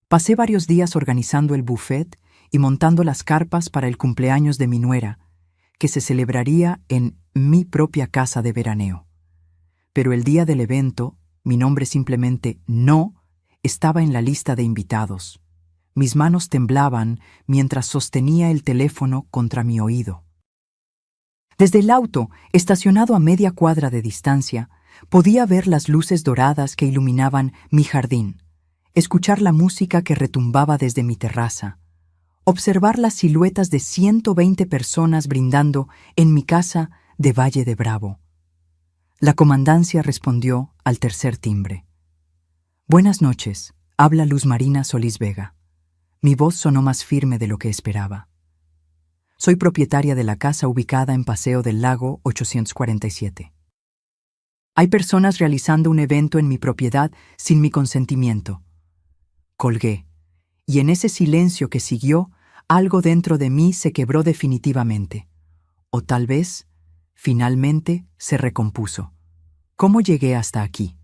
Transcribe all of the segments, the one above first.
Pasé varios días organizando el buffet y montando las carpas para el cumpleaños de mi nuera, que se celebraría en mi propia casa de veraneo. Pero el día del evento, mi nombre simplemente no estaba en la lista de invitados. Mis manos temblaban mientras sostenía el teléfono contra mi oído. Desde el auto, estacionado a media cuadra de distancia, podía ver las luces doradas que iluminaban mi jardín, escuchar la música que retumbaba desde mi terraza, observar las siluetas de 120 personas brindando en mi casa de Valle de Bravo. La comandancia respondió al tercer timbre. «Buenas noches», habla Luz Marina Solís Vega. Mi voz sonó más firme de lo que esperaba. Soy propietaria de la casa ubicada en Paseo del Lago 847. Hay personas realizando un evento en mi propiedad sin mi consentimiento. Colgué, y en ese silencio que siguió, algo dentro de mí se quebró definitivamente. O tal vez, finalmente, se recompuso. ¿Cómo llegué hasta aquí?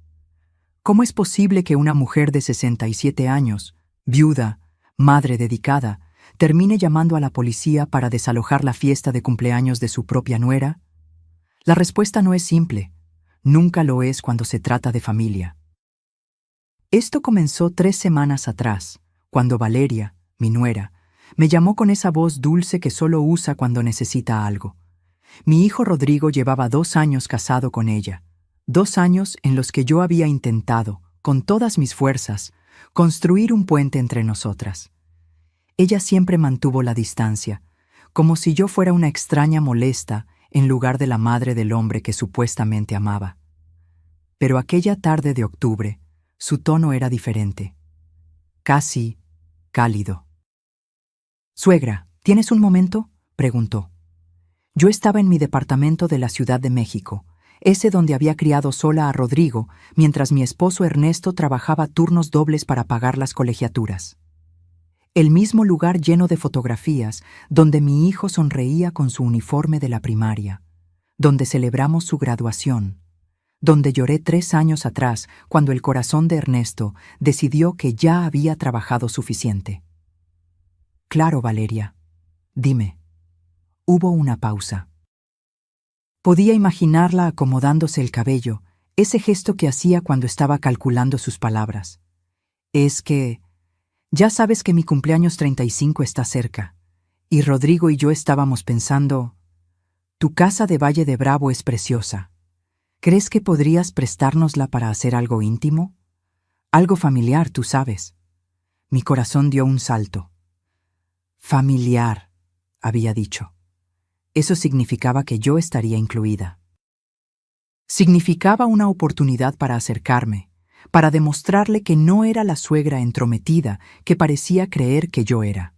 ¿Cómo es posible que una mujer de 67 años, viuda, madre dedicada, termine llamando a la policía para desalojar la fiesta de cumpleaños de su propia nuera? La respuesta no es simple. Nunca lo es cuando se trata de familia. Esto comenzó 3 semanas atrás, cuando Valeria, mi nuera, me llamó con esa voz dulce que solo usa cuando necesita algo. Mi hijo Rodrigo llevaba 2 años casado con ella, 2 años en los que yo había intentado, con todas mis fuerzas, construir un puente entre nosotras. Ella siempre mantuvo la distancia, como si yo fuera una extraña molesta en lugar de la madre del hombre que supuestamente amaba. Pero aquella tarde de octubre, su tono era diferente, casi cálido. «Suegra, ¿tienes un momento?», preguntó. Yo estaba en mi departamento de la Ciudad de México, ese donde había criado sola a Rodrigo, mientras mi esposo Ernesto trabajaba turnos dobles para pagar las colegiaturas. El mismo lugar lleno de fotografías, donde mi hijo sonreía con su uniforme de la primaria, donde celebramos su graduación, donde lloré 3 años atrás cuando el corazón de Ernesto decidió que ya había trabajado suficiente. «Claro, Valeria. Dime». Hubo una pausa. Podía imaginarla acomodándose el cabello, ese gesto que hacía cuando estaba calculando sus palabras. «Es que ya sabes que mi cumpleaños 35 está cerca, y Rodrigo y yo estábamos pensando, tu casa de Valle de Bravo es preciosa. ¿Crees que podrías prestárnosla para hacer algo íntimo? Algo familiar, tú sabes». Mi corazón dio un salto. «Familiar», había dicho. Eso significaba que yo estaría incluida. Significaba una oportunidad para acercarme, para demostrarle que no era la suegra entrometida que parecía creer que yo era.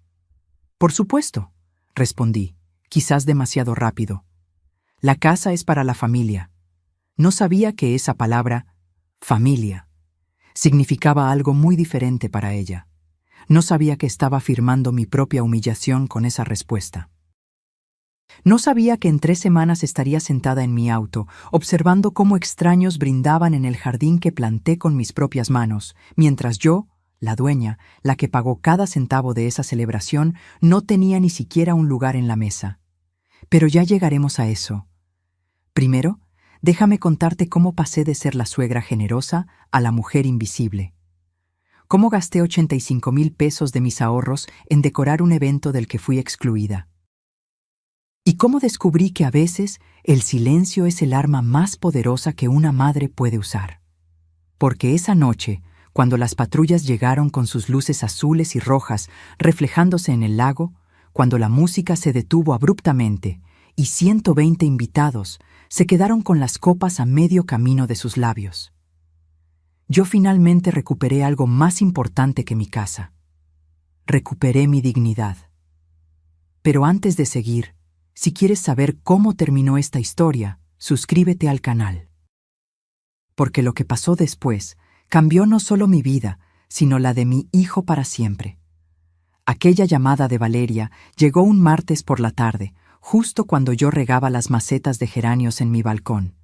«Por supuesto», respondí, quizás demasiado rápido. «La casa es para la familia». No sabía que esa palabra, familia, significaba algo muy diferente para ella. No sabía que estaba firmando mi propia humillación con esa respuesta. No sabía que en 3 semanas estaría sentada en mi auto, observando cómo extraños brindaban en el jardín que planté con mis propias manos, mientras yo, la dueña, la que pagó cada centavo de esa celebración, no tenía ni siquiera un lugar en la mesa. Pero ya llegaremos a eso. Primero, déjame contarte cómo pasé de ser la suegra generosa a la mujer invisible. Cómo gasté 85,000 pesos de mis ahorros en decorar un evento del que fui excluida. Y cómo descubrí que a veces el silencio es el arma más poderosa que una madre puede usar. Porque esa noche, cuando las patrullas llegaron con sus luces azules y rojas reflejándose en el lago, cuando la música se detuvo abruptamente y 120 invitados se quedaron con las copas a medio camino de sus labios, yo finalmente recuperé algo más importante que mi casa. Recuperé mi dignidad. Pero antes de seguir, si quieres saber cómo terminó esta historia, suscríbete al canal. Porque lo que pasó después cambió no solo mi vida, sino la de mi hijo para siempre. Aquella llamada de Valeria llegó un martes por la tarde, justo cuando yo regaba las macetas de geranios en mi balcón.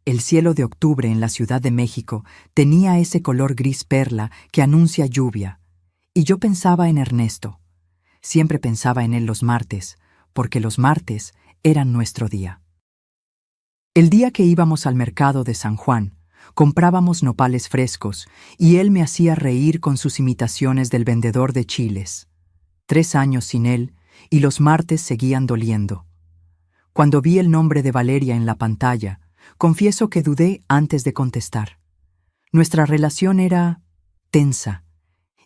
El cielo de octubre en la Ciudad de México tenía ese color gris perla que anuncia lluvia, Y yo pensaba en Ernesto. Siempre pensaba en él los martes, porque los martes eran nuestro día. El día que íbamos al mercado de San Juan, comprábamos nopales frescos y él me hacía reír con sus imitaciones del vendedor de chiles. 3 años sin él y los martes seguían doliendo. Cuando vi el nombre de Valeria en la pantalla, confieso que dudé antes de contestar. Nuestra relación era tensa.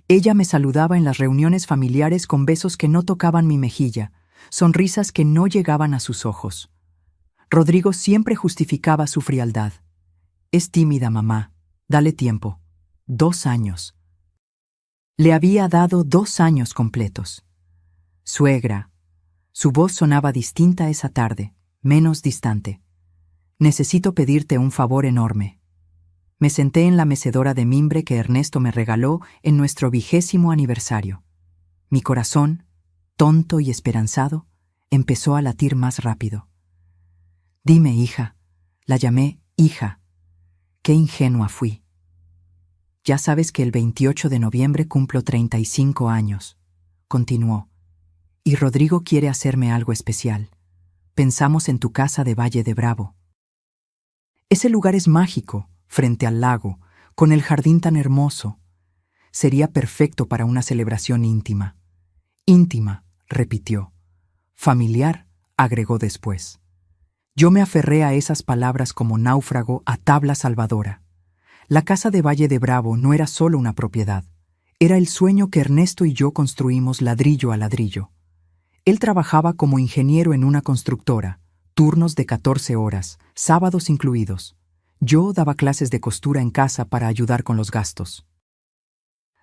Ella me saludaba en las reuniones familiares con besos que no tocaban mi mejilla, sonrisas que no llegaban a sus ojos. Rodrigo siempre justificaba su frialdad. Es tímida, mamá. Dale tiempo. 2 años. Le había dado 2 años completos. Suegra. Su voz sonaba distinta esa tarde, menos distante. Necesito pedirte un favor enorme. Me senté en la mecedora de mimbre que Ernesto me regaló en nuestro 20º aniversario. Mi corazón, tonto y esperanzado, empezó a latir más rápido. Dime, hija. La llamé hija. Qué ingenua fui. Ya sabes que el 28 de noviembre cumplo 35 años. Continuó. Y Rodrigo quiere hacerme algo especial. Pensamos en tu casa de Valle de Bravo. Ese lugar es mágico, frente al lago, con el jardín tan hermoso. Sería perfecto para una celebración íntima. Íntima, repitió. Familiar, agregó después. Yo me aferré a esas palabras como náufrago a tabla salvadora. La casa de Valle de Bravo no era solo una propiedad. Era el sueño que Ernesto y yo construimos ladrillo a ladrillo. Él trabajaba como ingeniero en una constructora, turnos de 14 horas, sábados incluidos. Yo daba clases de costura en casa para ayudar con los gastos.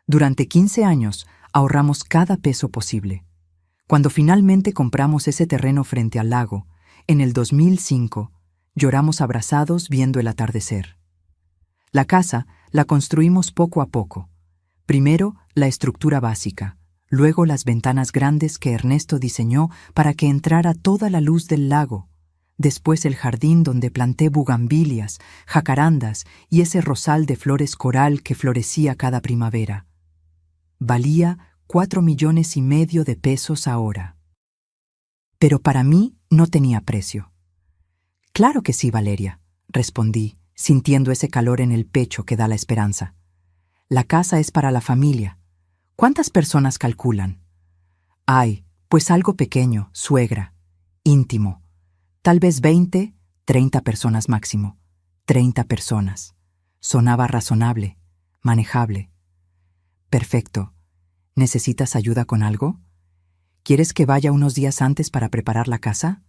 Durante 15 años ahorramos cada peso posible. Cuando finalmente compramos ese terreno frente al lago, en el 2005, lloramos abrazados viendo el atardecer. La casa la construimos poco a poco. Primero, la estructura básica, luego las ventanas grandes que Ernesto diseñó para que entrara toda la luz del lago, después el jardín donde planté bugambilias, jacarandas y ese rosal de flores coral que florecía cada primavera. Valía 4,5 millones de pesos ahora. Pero para mí no tenía precio. Claro que sí, Valeria, respondí, sintiendo ese calor en el pecho que da la esperanza. La casa es para la familia. ¿Cuántas personas calculan? Ay, pues algo pequeño, suegra, íntimo. Tal vez 20, 30 personas máximo. 30 personas. Sonaba razonable, manejable. Perfecto. ¿Necesitas ayuda con algo? ¿Quieres que vaya unos días antes para preparar la casa?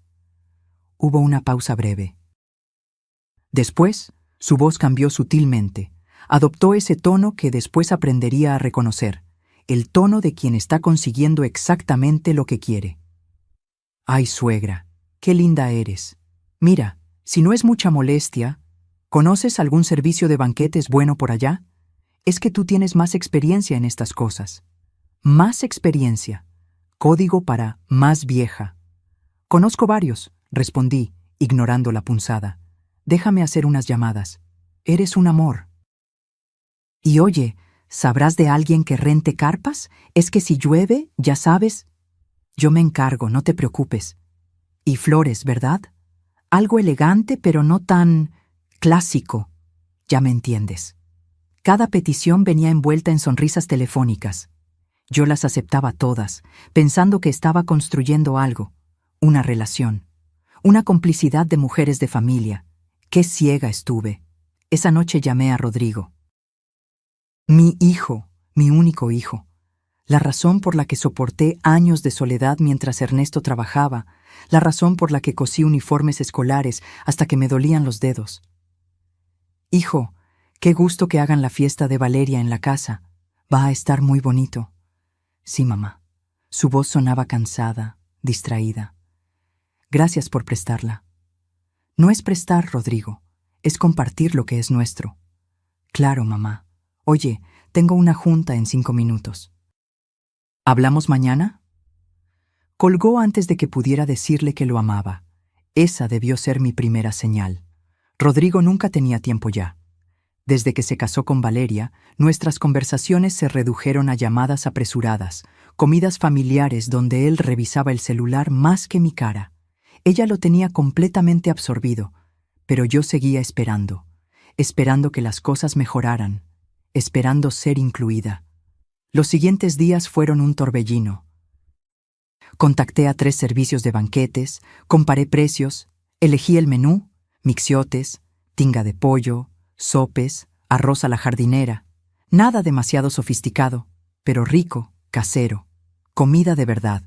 Hubo una pausa breve. Después, su voz cambió sutilmente. Adoptó ese tono que después aprendería a reconocer, el tono de quien está consiguiendo exactamente lo que quiere. Ay, suegra, qué linda eres. Mira, si no es mucha molestia, ¿conoces algún servicio de banquetes bueno por allá? Es que tú tienes más experiencia en estas cosas. Más experiencia. Código para más vieja. Conozco varios, respondí, ignorando la punzada. Déjame hacer unas llamadas. Eres un amor. Y oye, ¿sabrás de alguien que rente carpas? Es que si llueve, ya sabes. Yo me encargo, no te preocupes. Y flores, ¿verdad? Algo elegante, pero no tan clásico. Ya me entiendes. Cada petición venía envuelta en sonrisas telefónicas. Yo las aceptaba todas, pensando que estaba construyendo algo, una relación, una complicidad de mujeres de familia. Qué ciega estuve. Esa noche llamé a Rodrigo. Mi hijo, mi único hijo. La razón por la que soporté años de soledad mientras Ernesto trabajaba, la razón por la que cosí uniformes escolares hasta que me dolían los dedos. Hijo, qué gusto que hagan la fiesta de Valeria en la casa. Va a estar muy bonito. Sí, mamá. Su voz sonaba cansada, distraída. Gracias por prestarla. No es prestar, Rodrigo. Es compartir lo que es nuestro. Claro, mamá. Oye, tengo una junta en 5 minutos. ¿Hablamos mañana? Colgó antes de que pudiera decirle que lo amaba. Esa debió ser mi primera señal. Rodrigo nunca tenía tiempo ya. Desde que se casó con Valeria, nuestras conversaciones se redujeron a llamadas apresuradas, comidas familiares donde él revisaba el celular más que mi cara. Ella lo tenía completamente absorbido, pero yo seguía esperando, esperando que las cosas mejoraran, esperando ser incluida. Los siguientes días fueron un torbellino. Contacté a 3 servicios de banquetes, comparé precios, elegí el menú, mixiotes, tinga de pollo, sopes, arroz a la jardinera. Nada demasiado sofisticado, pero rico, casero. Comida de verdad.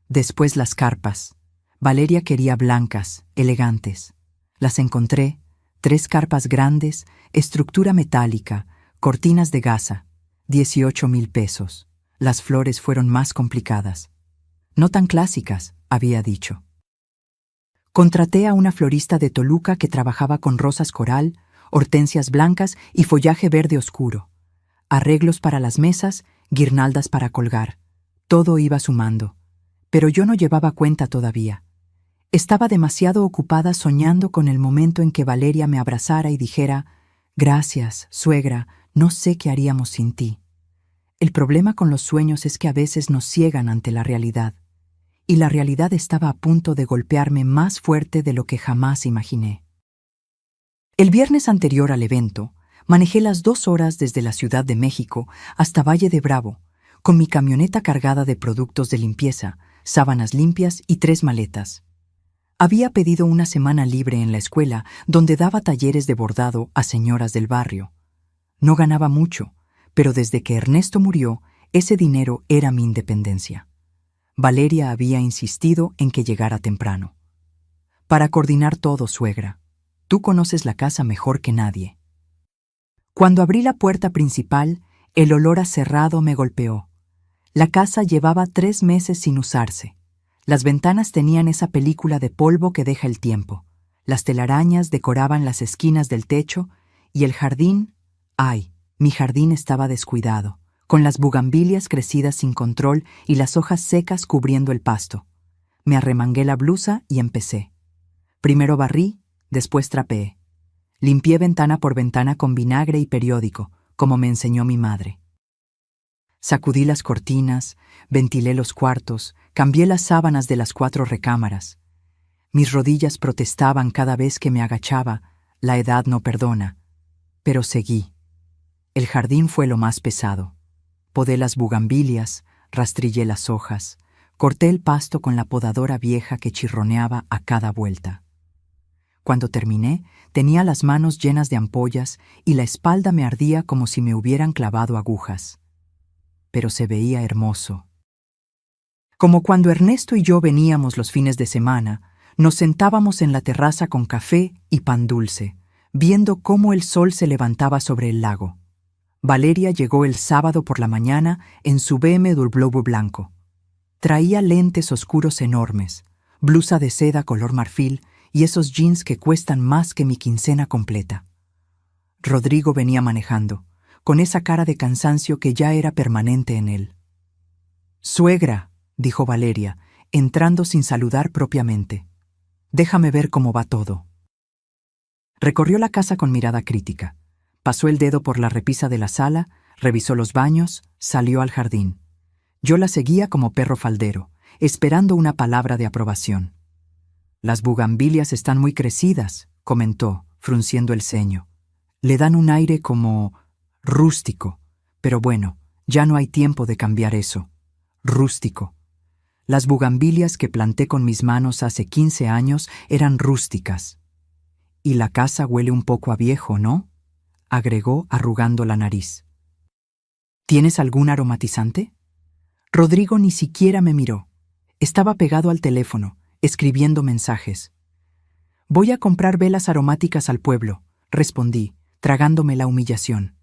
Después las carpas. Valeria quería blancas, elegantes. Las encontré, 3 carpas grandes, estructura metálica, cortinas de gasa, 18,000 pesos. Las flores fueron más complicadas. No tan clásicas, había dicho. Contraté a una florista de Toluca que trabajaba con rosas coral, hortensias blancas y follaje verde oscuro. Arreglos para las mesas, guirnaldas para colgar. Todo iba sumando. Pero yo no llevaba cuenta todavía. Estaba demasiado ocupada soñando con el momento en que Valeria me abrazara y dijera: «Gracias, suegra, no sé qué haríamos sin ti». El problema con los sueños es que a veces nos ciegan ante la realidad. Y la realidad estaba a punto de golpearme más fuerte de lo que jamás imaginé. El viernes anterior al evento, manejé las 2 horas desde la Ciudad de México hasta Valle de Bravo, con mi camioneta cargada de productos de limpieza, sábanas limpias y 3 maletas. Había pedido una semana libre en la escuela donde daba talleres de bordado a señoras del barrio. No ganaba mucho, pero desde que Ernesto murió, ese dinero era mi independencia. Valeria había insistido en que llegara temprano. Para coordinar todo, suegra. Tú conoces la casa mejor que nadie. Cuando abrí la puerta principal, el olor a cerrado me golpeó. La casa llevaba 3 meses sin usarse. Las ventanas tenían esa película de polvo que deja el tiempo. Las telarañas decoraban las esquinas del techo y el jardín, ¡ay! Mi jardín estaba descuidado, con las bugambilias crecidas sin control y las hojas secas cubriendo el pasto. Me arremangué la blusa y empecé. Primero barrí, después trapeé. Limpié ventana por ventana con vinagre y periódico, como me enseñó mi madre. Sacudí las cortinas, ventilé los cuartos, cambié las sábanas de las 4 recámaras. Mis rodillas protestaban cada vez que me agachaba, la edad no perdona. Pero seguí. El jardín fue lo más pesado. Podé las bugambilias, rastrillé las hojas, corté el pasto con la podadora vieja que chirroneaba a cada vuelta. Cuando terminé, tenía las manos llenas de ampollas y la espalda me ardía como si me hubieran clavado agujas. Pero se veía hermoso. Como cuando Ernesto y yo veníamos los fines de semana, nos sentábamos en la terraza con café y pan dulce, viendo cómo el sol se levantaba sobre el lago. Valeria llegó el sábado por la mañana en su BMW blanco. Traía lentes oscuros enormes, blusa de seda color marfil y esos jeans que cuestan más que mi quincena completa. Rodrigo venía manejando, con esa cara de cansancio que ya era permanente en él. «Suegra», dijo Valeria, entrando sin saludar propiamente. «Déjame ver cómo va todo». Recorrió la casa con mirada crítica. Pasó el dedo por la repisa de la sala, revisó los baños, salió al jardín. Yo la seguía como perro faldero, esperando una palabra de aprobación. «Las bugambilias están muy crecidas», comentó, frunciendo el ceño. «Le dan un aire como rústico, pero bueno, ya no hay tiempo de cambiar eso. Rústico. Las bugambilias que planté con mis manos hace 15 años eran rústicas. Y la casa huele un poco a viejo, ¿no?», agregó arrugando la nariz. «¿Tienes algún aromatizante?». Rodrigo ni siquiera me miró. Estaba pegado al teléfono, escribiendo mensajes. «Voy a comprar velas aromáticas al pueblo», respondí, tragándome la humillación.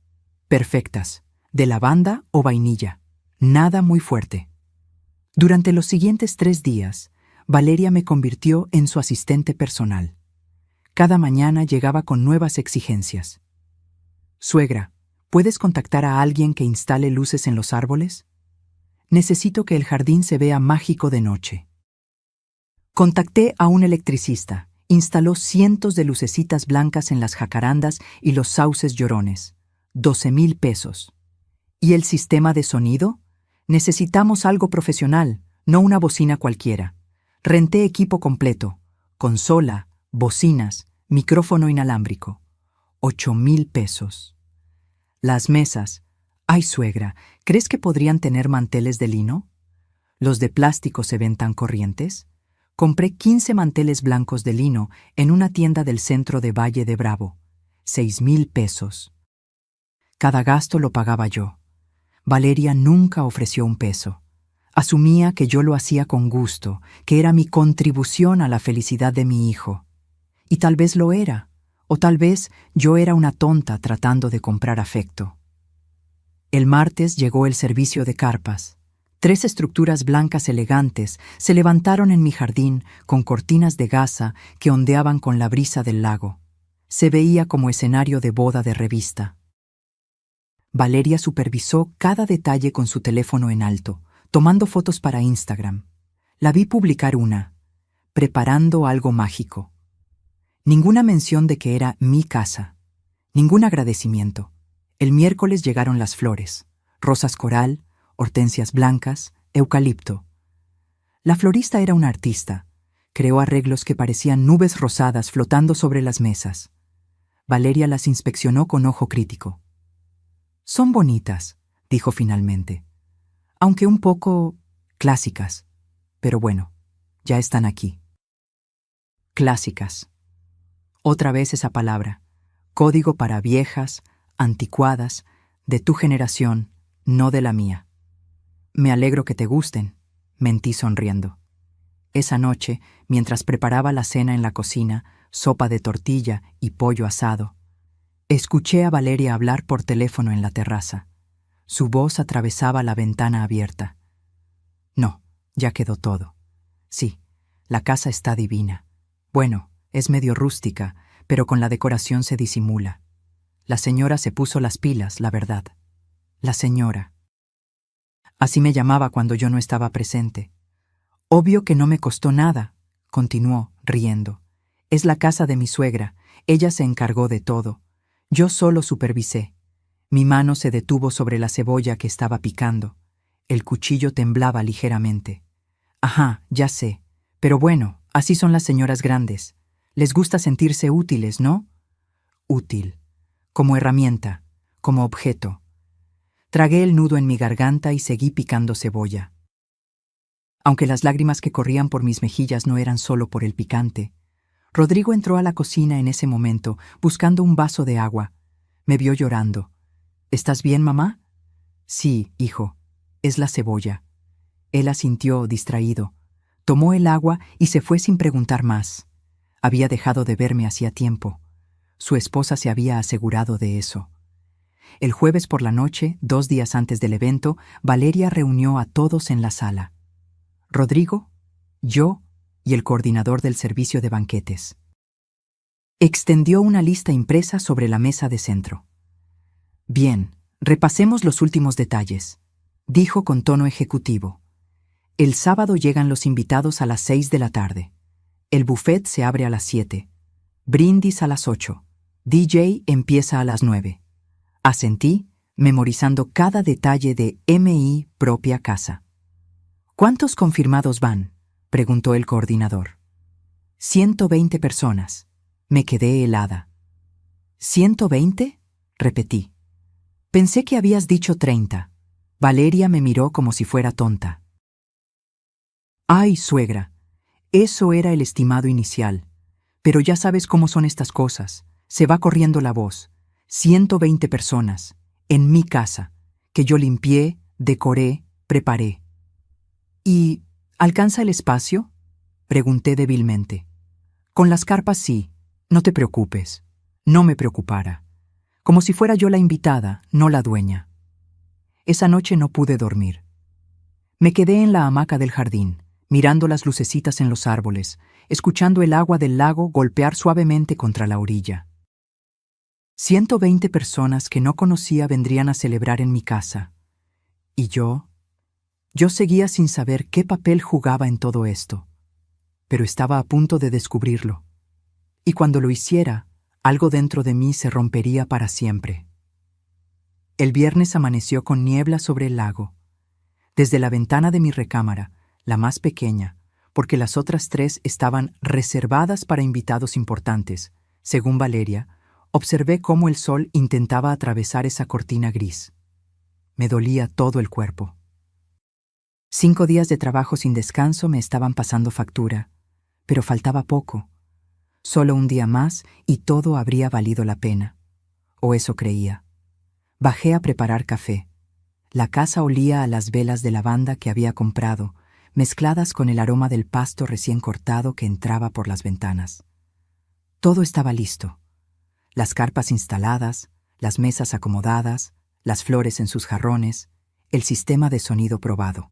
«Perfectas, de lavanda o vainilla, nada muy fuerte». Durante los siguientes 3 días, Valeria me convirtió en su asistente personal. Cada mañana llegaba con nuevas exigencias. «Suegra, ¿puedes contactar a alguien que instale luces en los árboles? Necesito que el jardín se vea mágico de noche». Contacté a un electricista Instaló cientos de lucecitas blancas en las jacarandas y los sauces llorones. 12,000 pesos. ¿Y el sistema de sonido? Necesitamos algo profesional, no una bocina cualquiera. Renté equipo completo, consola, bocinas, micrófono inalámbrico. 8,000 pesos. Las mesas. Ay, suegra, ¿crees que podrían tener manteles de lino? ¿Los de plástico se ven tan corrientes? Compré 15 manteles blancos de lino en una tienda del centro de Valle de Bravo. 6,000 pesos. Cada gasto lo pagaba yo. Valeria nunca ofreció un peso. Asumía que yo lo hacía con gusto, que era mi contribución a la felicidad de mi hijo. Y tal vez lo era, o tal vez yo era una tonta tratando de comprar afecto. El martes llegó el servicio de carpas. 3 estructuras blancas elegantes se levantaron en mi jardín con cortinas de gasa que ondeaban con la brisa del lago. Se veía como escenario de boda de revista. Valeria supervisó cada detalle con su teléfono en alto, tomando fotos para Instagram. La vi publicar una, preparando algo mágico. Ninguna mención de que era mi casa. Ningún agradecimiento. El miércoles llegaron las flores, rosas coral, hortensias blancas, eucalipto. La florista era una artista. Creó arreglos que parecían nubes rosadas flotando sobre las mesas. Valeria las inspeccionó con ojo crítico. Son bonitas, dijo finalmente, aunque un poco clásicas. Pero bueno, ya están aquí. Clásicas. Otra vez esa palabra. Código para viejas, anticuadas, de tu generación, no de la mía. Me alegro que te gusten, mentí sonriendo. Esa noche, mientras preparaba la cena en la cocina, sopa de tortilla y pollo asado, escuché a Valeria hablar por teléfono en la terraza. Su voz atravesaba la ventana abierta. No, ya quedó todo. Sí, la casa está divina. Bueno, es medio rústica, pero con la decoración se disimula. La señora se puso las pilas, la verdad. La señora. Así me llamaba cuando yo no estaba presente. Obvio que no me costó nada, continuó, riendo. Es la casa de mi suegra. Ella se encargó de todo. Yo solo supervisé. Mi mano se detuvo sobre la cebolla que estaba picando. El cuchillo temblaba ligeramente. Ajá, ya sé. Pero bueno, así son las señoras grandes. Les gusta sentirse útiles, ¿no? Útil. Como herramienta, como objeto. Tragué el nudo en mi garganta y seguí picando cebolla. Aunque las lágrimas que corrían por mis mejillas no eran solo por el picante, Rodrigo entró a la cocina en ese momento, buscando un vaso de agua. Me vio llorando. ¿Estás bien, mamá? Sí, hijo. Es la cebolla. Él asintió, distraído. Tomó el agua y se fue sin preguntar más. Había dejado de verme hacía tiempo. Su esposa se había asegurado de eso. El jueves por la noche, 2 días antes del evento, Valeria reunió a todos en la sala. Rodrigo, yo y el coordinador del servicio de banquetes. Extendió una lista impresa sobre la mesa de centro. Bien, repasemos los últimos detalles, dijo con tono ejecutivo. El sábado llegan los invitados a las 6 de la tarde. El buffet se abre a las 7. Brindis a las 8. DJ empieza a las 9. Asentí, memorizando cada detalle de MI propia casa. ¿Cuántos confirmados van?, preguntó el coordinador. 120 personas. Me quedé helada. ¿120? Repetí. Pensé que habías dicho 30. Valeria me miró como si fuera tonta. Ay, suegra, eso era el estimado inicial. Pero ya sabes cómo son estas cosas. Se va corriendo la voz. 120 personas, en mi casa, que yo limpié, decoré, preparé. ¿Y alcanza el espacio?, pregunté débilmente. Con las carpas sí, no te preocupes. No me preocupara. Como si fuera yo la invitada, no la dueña. Esa noche no pude dormir. Me quedé en la hamaca del jardín, mirando las lucecitas en los árboles, escuchando el agua del lago golpear suavemente contra la orilla. 120 personas que no conocía vendrían a celebrar en mi casa. ¿Y yo? Yo seguía sin saber qué papel jugaba en todo esto. Pero estaba a punto de descubrirlo. y cuando lo hiciera, algo dentro de mí se rompería para siempre. El viernes amaneció con niebla sobre el lago. Desde la ventana de mi recámara, la más pequeña, porque las otras 3 estaban reservadas para invitados importantes, según Valeria, observé cómo el sol intentaba atravesar esa cortina gris. Me dolía todo el cuerpo. 5 días de trabajo sin descanso me estaban pasando factura, pero faltaba poco. Solo un día más y todo habría valido la pena. O eso creía. Bajé a preparar café. La casa olía a las velas de lavanda que había comprado, mezcladas con el aroma del pasto recién cortado que entraba por las ventanas. Todo estaba listo. Las carpas instaladas, las mesas acomodadas, las flores en sus jarrones, el sistema de sonido probado.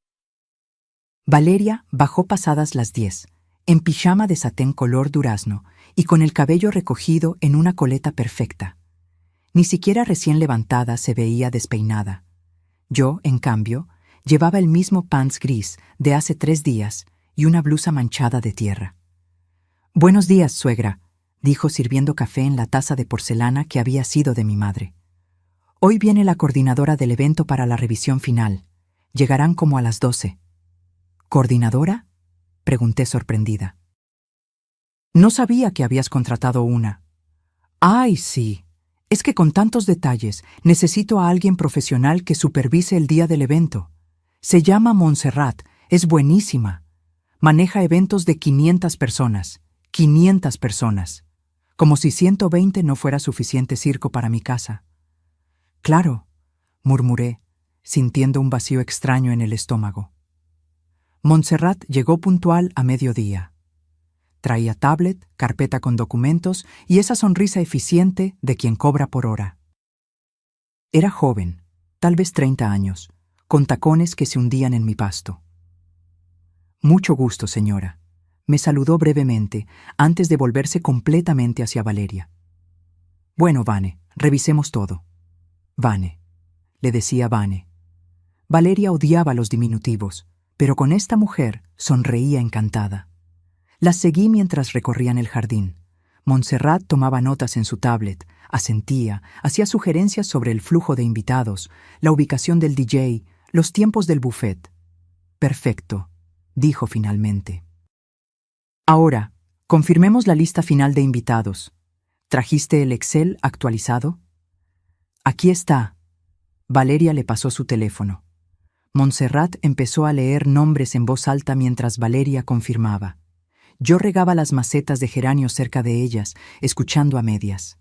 Valeria bajó pasadas las 10, en pijama de satén color durazno y con el cabello recogido en una coleta perfecta. Ni siquiera recién levantada se veía despeinada. Yo, en cambio, llevaba el mismo pants gris de hace 3 días y una blusa manchada de tierra. «Buenos días, suegra», dijo sirviendo café en la taza de porcelana que había sido de mi madre. «Hoy viene la coordinadora del evento para la revisión final. Llegarán como a las 12». «¿Coordinadora?», pregunté sorprendida. «No sabía que habías contratado una». «Ay, sí. Es que con tantos detalles necesito a alguien profesional que supervise el día del evento. Se llama Montserrat, es buenísima. Maneja eventos de 500 personas. 500 personas. Como si 120 no fuera suficiente circo para mi casa». «Claro», murmuré, sintiendo un vacío extraño en el estómago. Montserrat llegó puntual a mediodía. Traía tablet, carpeta con documentos y esa sonrisa eficiente de quien cobra por hora. Era joven, tal vez 30 años, con tacones que se hundían en mi pasto. «Mucho gusto, señora», me saludó brevemente antes de volverse completamente hacia Valeria. «Bueno, Vane, revisemos todo». «Vane», le decía Vane. Valeria odiaba los diminutivos, pero con esta mujer sonreía encantada. Las seguí mientras recorrían el jardín. Montserrat tomaba notas en su tablet, asentía, hacía sugerencias sobre el flujo de invitados, la ubicación del DJ, los tiempos del buffet. «Perfecto», dijo finalmente. «Ahora, confirmemos la lista final de invitados. ¿Trajiste el Excel actualizado?» «Aquí está». Valeria le pasó su teléfono. Montserrat empezó a leer nombres en voz alta mientras Valeria confirmaba. Yo regaba las macetas de geranio cerca de ellas, escuchando a medias.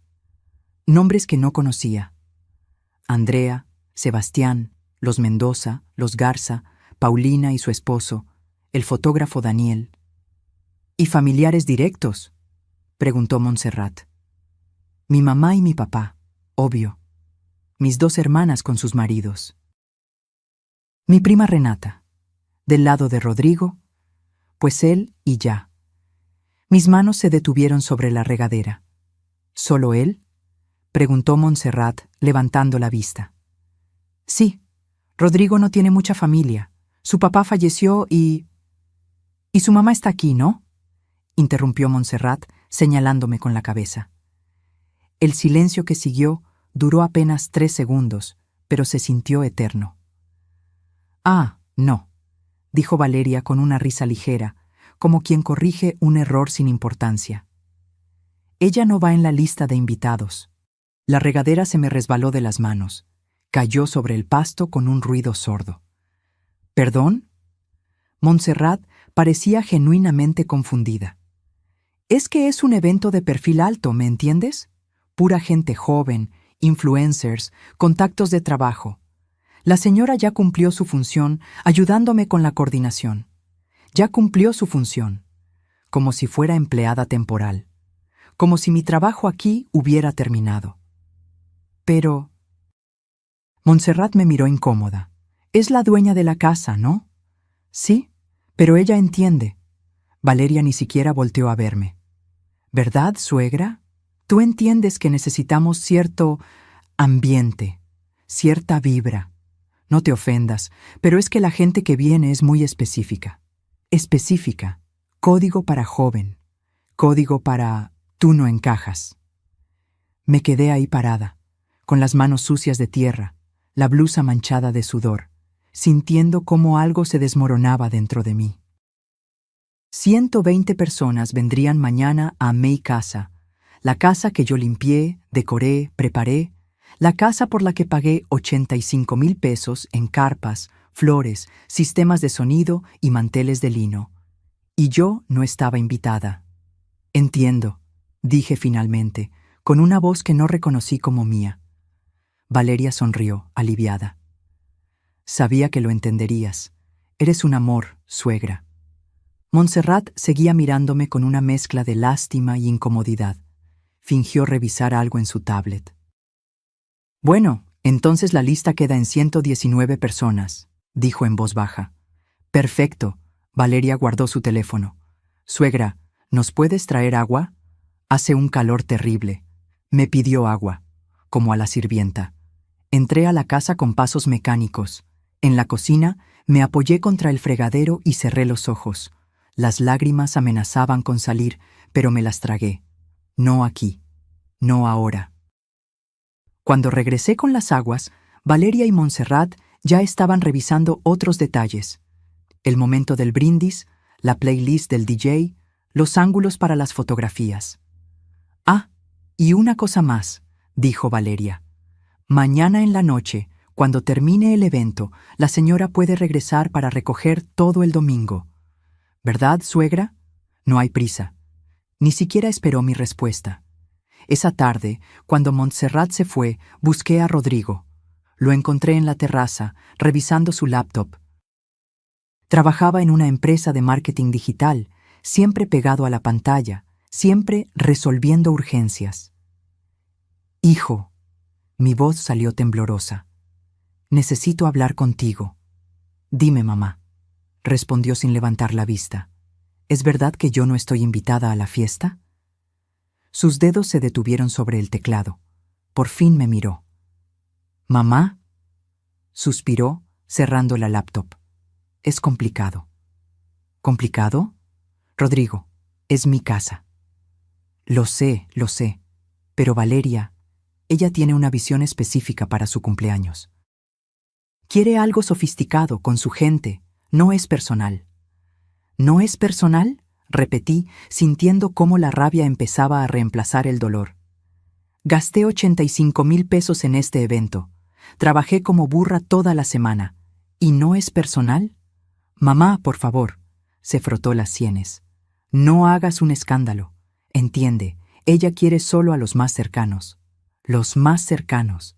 Nombres que no conocía. Andrea, Sebastián, los Mendoza, los Garza, Paulina y su esposo, el fotógrafo Daniel. «¿Y familiares directos?», preguntó Montserrat. «Mi mamá y mi papá, obvio. Mis 2 hermanas con sus maridos. Mi prima Renata. Del lado de Rodrigo, pues él y ya». Mis manos se detuvieron sobre la regadera. «¿Solo él?», preguntó Montserrat, levantando la vista. «Sí, Rodrigo no tiene mucha familia. Su papá falleció y su mamá está aquí, ¿no?», interrumpió Montserrat, señalándome con la cabeza. El silencio que siguió duró apenas 3 segundos, pero se sintió eterno. «Ah, no», dijo Valeria con una risa ligera, como quien corrige un error sin importancia. «Ella no va en la lista de invitados». La regadera se me resbaló de las manos. Cayó sobre el pasto con un ruido sordo. «¿Perdón?». Montserrat parecía genuinamente confundida. «Es que es un evento de perfil alto, ¿me entiendes? Pura gente joven, influencers, contactos de trabajo. La señora ya cumplió su función ayudándome con la coordinación. Ya cumplió su función, como si fuera empleada temporal, como si mi trabajo aquí hubiera terminado. Pero...». Montserrat me miró incómoda. «Es la dueña de la casa, ¿no?». «Sí, pero ella entiende». Valeria ni siquiera volteó a verme. «¿Verdad, suegra? Tú entiendes que necesitamos cierto ambiente, cierta vibra. No te ofendas, pero es que la gente que viene es muy específica. Específica. Código para joven. Código para Tú no encajas. Me quedé ahí parada, con las manos sucias de tierra, la blusa manchada de sudor, sintiendo cómo algo se desmoronaba dentro de mí. 120 personas vendrían mañana a mi casa, la casa que yo limpié, decoré, preparé, la casa por la que pagué 85,000 pesos en carpas, flores, sistemas de sonido y manteles de lino. Y yo no estaba invitada. Entiendo, dije finalmente, con una voz que no reconocí como mía. Valeria sonrió, aliviada. Sabía que lo entenderías. Eres un amor, suegra. Montserrat seguía mirándome con una mezcla de lástima y incomodidad. Fingió revisar algo en su tablet. Bueno, entonces la lista queda en 119 personas, dijo en voz baja. Perfecto. Valeria guardó su teléfono. Suegra, ¿nos puedes traer agua? Hace un calor terrible. Me pidió agua, como a la sirvienta. Entré a la casa con pasos mecánicos. En la cocina me apoyé contra el fregadero y cerré los ojos. Las lágrimas amenazaban con salir, pero me las tragué. No aquí. No ahora. Cuando regresé con las aguas, Valeria y Montserrat ya estaban revisando otros detalles. El momento del brindis, la playlist del DJ, los ángulos para las fotografías. Ah, y una cosa más, dijo Valeria. Mañana en la noche, cuando termine el evento, la señora puede regresar para recoger todo el domingo. ¿Verdad, suegra? No hay prisa. Ni siquiera esperó mi respuesta. Esa tarde, cuando Montserrat se fue, busqué a Rodrigo. Lo encontré en la terraza, revisando su laptop. Trabajaba en una empresa de marketing digital, siempre pegado a la pantalla, siempre resolviendo urgencias. Hijo, mi voz salió temblorosa. Necesito hablar contigo. Dime, mamá, respondió sin levantar la vista. ¿Es verdad que yo no estoy invitada a la fiesta? Sus dedos se detuvieron sobre el teclado. Por fin me miró. ¿Mamá? Suspiró, cerrando la laptop. Es complicado. ¿Complicado? Rodrigo, es mi casa. Lo sé, pero Valeria, ella tiene una visión específica para su cumpleaños. Quiere algo sofisticado con su gente, no es personal. ¿No es personal?, repetí, sintiendo cómo la rabia empezaba a reemplazar el dolor. Gasté 85,000 pesos en este evento. Trabajé como burra toda la semana. ¿Y no es personal? Mamá, por favor, se frotó las sienes. No hagas un escándalo. Entiende, ella quiere solo a los más cercanos. Los más cercanos.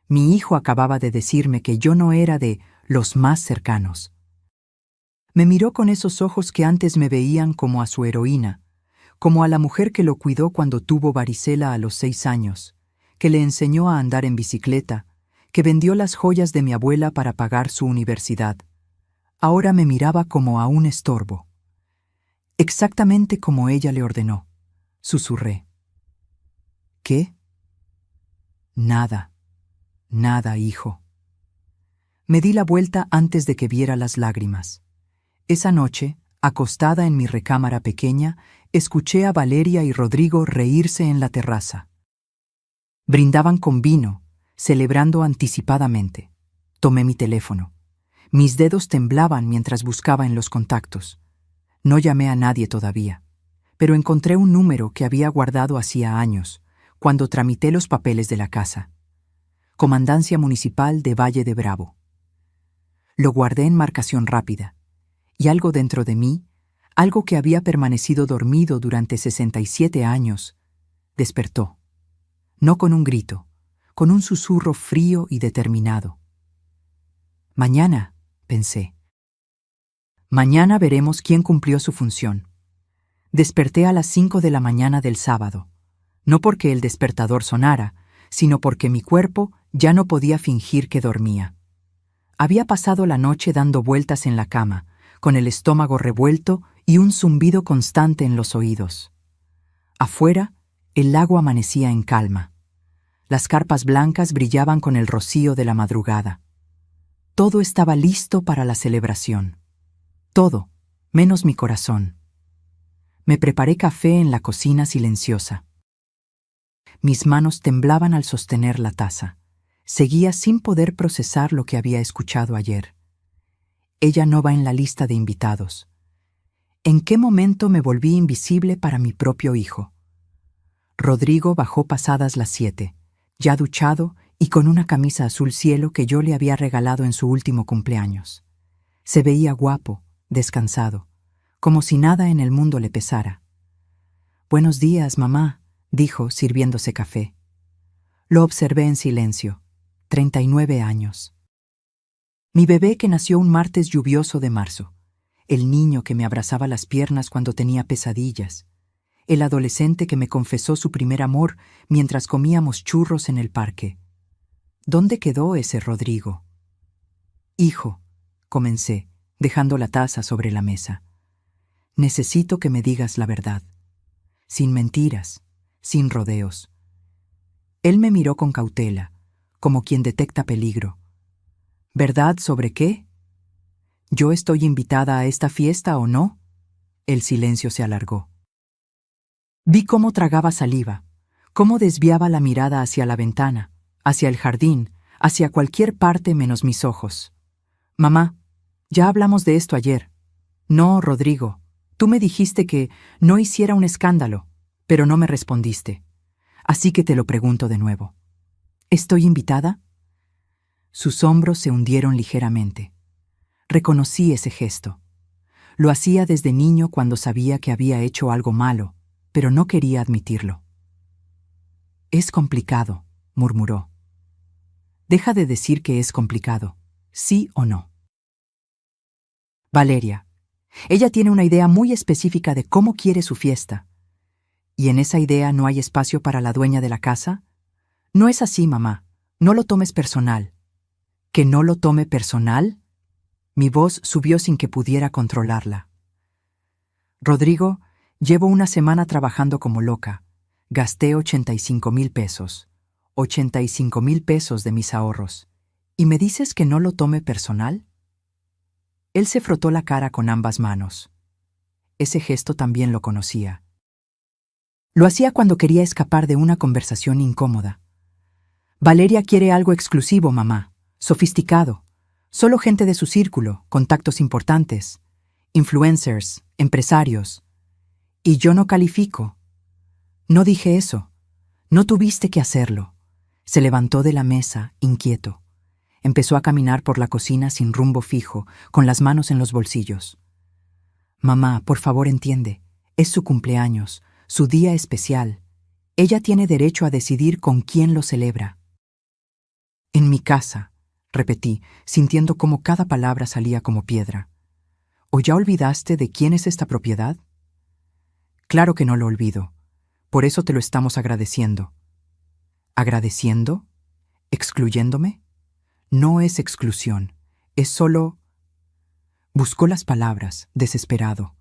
Mi hijo acababa de decirme que yo no era de los más cercanos. Me miró con esos ojos que antes me veían como a su heroína, como a la mujer que lo cuidó cuando tuvo varicela a los 6 años, que le enseñó a andar en bicicleta, que vendió las joyas de mi abuela para pagar su universidad. Ahora me miraba como a un estorbo. Exactamente como ella le ordenó. Susurré. ¿Qué? Nada, hijo. Me di la vuelta antes de que viera las lágrimas. Esa noche, acostada en mi recámara pequeña, escuché a Valeria y Rodrigo reírse en la terraza. Brindaban con vino, celebrando anticipadamente. Tomé mi teléfono. Mis dedos temblaban mientras buscaba en los contactos. No llamé a nadie todavía, pero encontré un número que había guardado hacía años, cuando tramité los papeles de la casa. Comandancia Municipal de Valle de Bravo. Lo guardé en marcación rápida. Y algo dentro de mí, algo que había permanecido dormido durante 67 años, despertó. No con un grito, con un susurro frío y determinado. Mañana, pensé. Mañana veremos quién cumplió su función. Desperté a las 5 de la mañana del sábado, no porque el despertador sonara, sino porque mi cuerpo ya no podía fingir que dormía. Había pasado la noche dando vueltas en la cama, con el estómago revuelto y un zumbido constante en los oídos. Afuera, el lago amanecía en calma. Las carpas blancas brillaban con el rocío de la madrugada. Todo estaba listo para la celebración. Todo, menos mi corazón. Me preparé café en la cocina silenciosa. Mis manos temblaban al sostener la taza. Seguía sin poder procesar lo que había escuchado ayer. Ella no va en la lista de invitados. ¿En qué momento me volví invisible para mi propio hijo? Rodrigo bajó pasadas las 7, ya duchado y con una camisa azul cielo que yo le había regalado en su último cumpleaños. Se veía guapo, descansado, como si nada en el mundo le pesara. «Buenos días, mamá», dijo, sirviéndose café. Lo observé en silencio. 39 años. Mi bebé que nació un martes lluvioso de marzo. El niño que me abrazaba las piernas cuando tenía pesadillas. El adolescente que me confesó su primer amor mientras comíamos churros en el parque. ¿Dónde quedó ese Rodrigo? «Hijo», comencé, dejando la taza sobre la mesa. «Necesito que me digas la verdad. Sin mentiras, sin rodeos». Él me miró con cautela, como quien detecta peligro. «¿Verdad sobre qué? ¿Yo estoy invitada a esta fiesta o no?» El silencio se alargó. Vi cómo tragaba saliva, cómo desviaba la mirada hacia la ventana, hacia el jardín, hacia cualquier parte menos mis ojos. «Mamá, ya hablamos de esto ayer». «No, Rodrigo, tú me dijiste que no hiciera un escándalo, pero no me respondiste. Así que te lo pregunto de nuevo. ¿Estoy invitada?» Sus hombros se hundieron ligeramente. Reconocí ese gesto. Lo hacía desde niño cuando sabía que había hecho algo malo, pero no quería admitirlo. «Es complicado», murmuró. «Deja de decir que es complicado, ¿sí o no?» «Valeria, ella tiene una idea muy específica de cómo quiere su fiesta. ¿Y en esa idea no hay espacio para la dueña de la casa? No es así, mamá. No lo tomes personal». «¿Que no lo tome personal?» Mi voz subió sin que pudiera controlarla. «Rodrigo, llevo una semana trabajando como loca. Gasté 85,000 pesos. 85,000 pesos de mis ahorros. ¿Y me dices que no lo tome personal?» Él se frotó la cara con ambas manos. Ese gesto también lo conocía. Lo hacía cuando quería escapar de una conversación incómoda. «Valeria quiere algo exclusivo, mamá. Sofisticado. Solo gente de su círculo, contactos importantes. Influencers, empresarios. Y yo no califico». «No dije eso. No tuviste que hacerlo». Se levantó de la mesa, inquieto. Empezó a caminar por la cocina sin rumbo fijo, con las manos en los bolsillos. «Mamá, por favor, entiende. Es su cumpleaños, su día especial. Ella tiene derecho a decidir con quién lo celebra». «En mi casa», repetí, sintiendo cómo cada palabra salía como piedra. «¿O ya olvidaste de quién es esta propiedad?» «Claro que no lo olvido. Por eso te lo estamos agradeciendo». «¿Agradeciendo? ¿Excluyéndome?» «No es exclusión. Es solo...» Buscó las palabras, desesperado.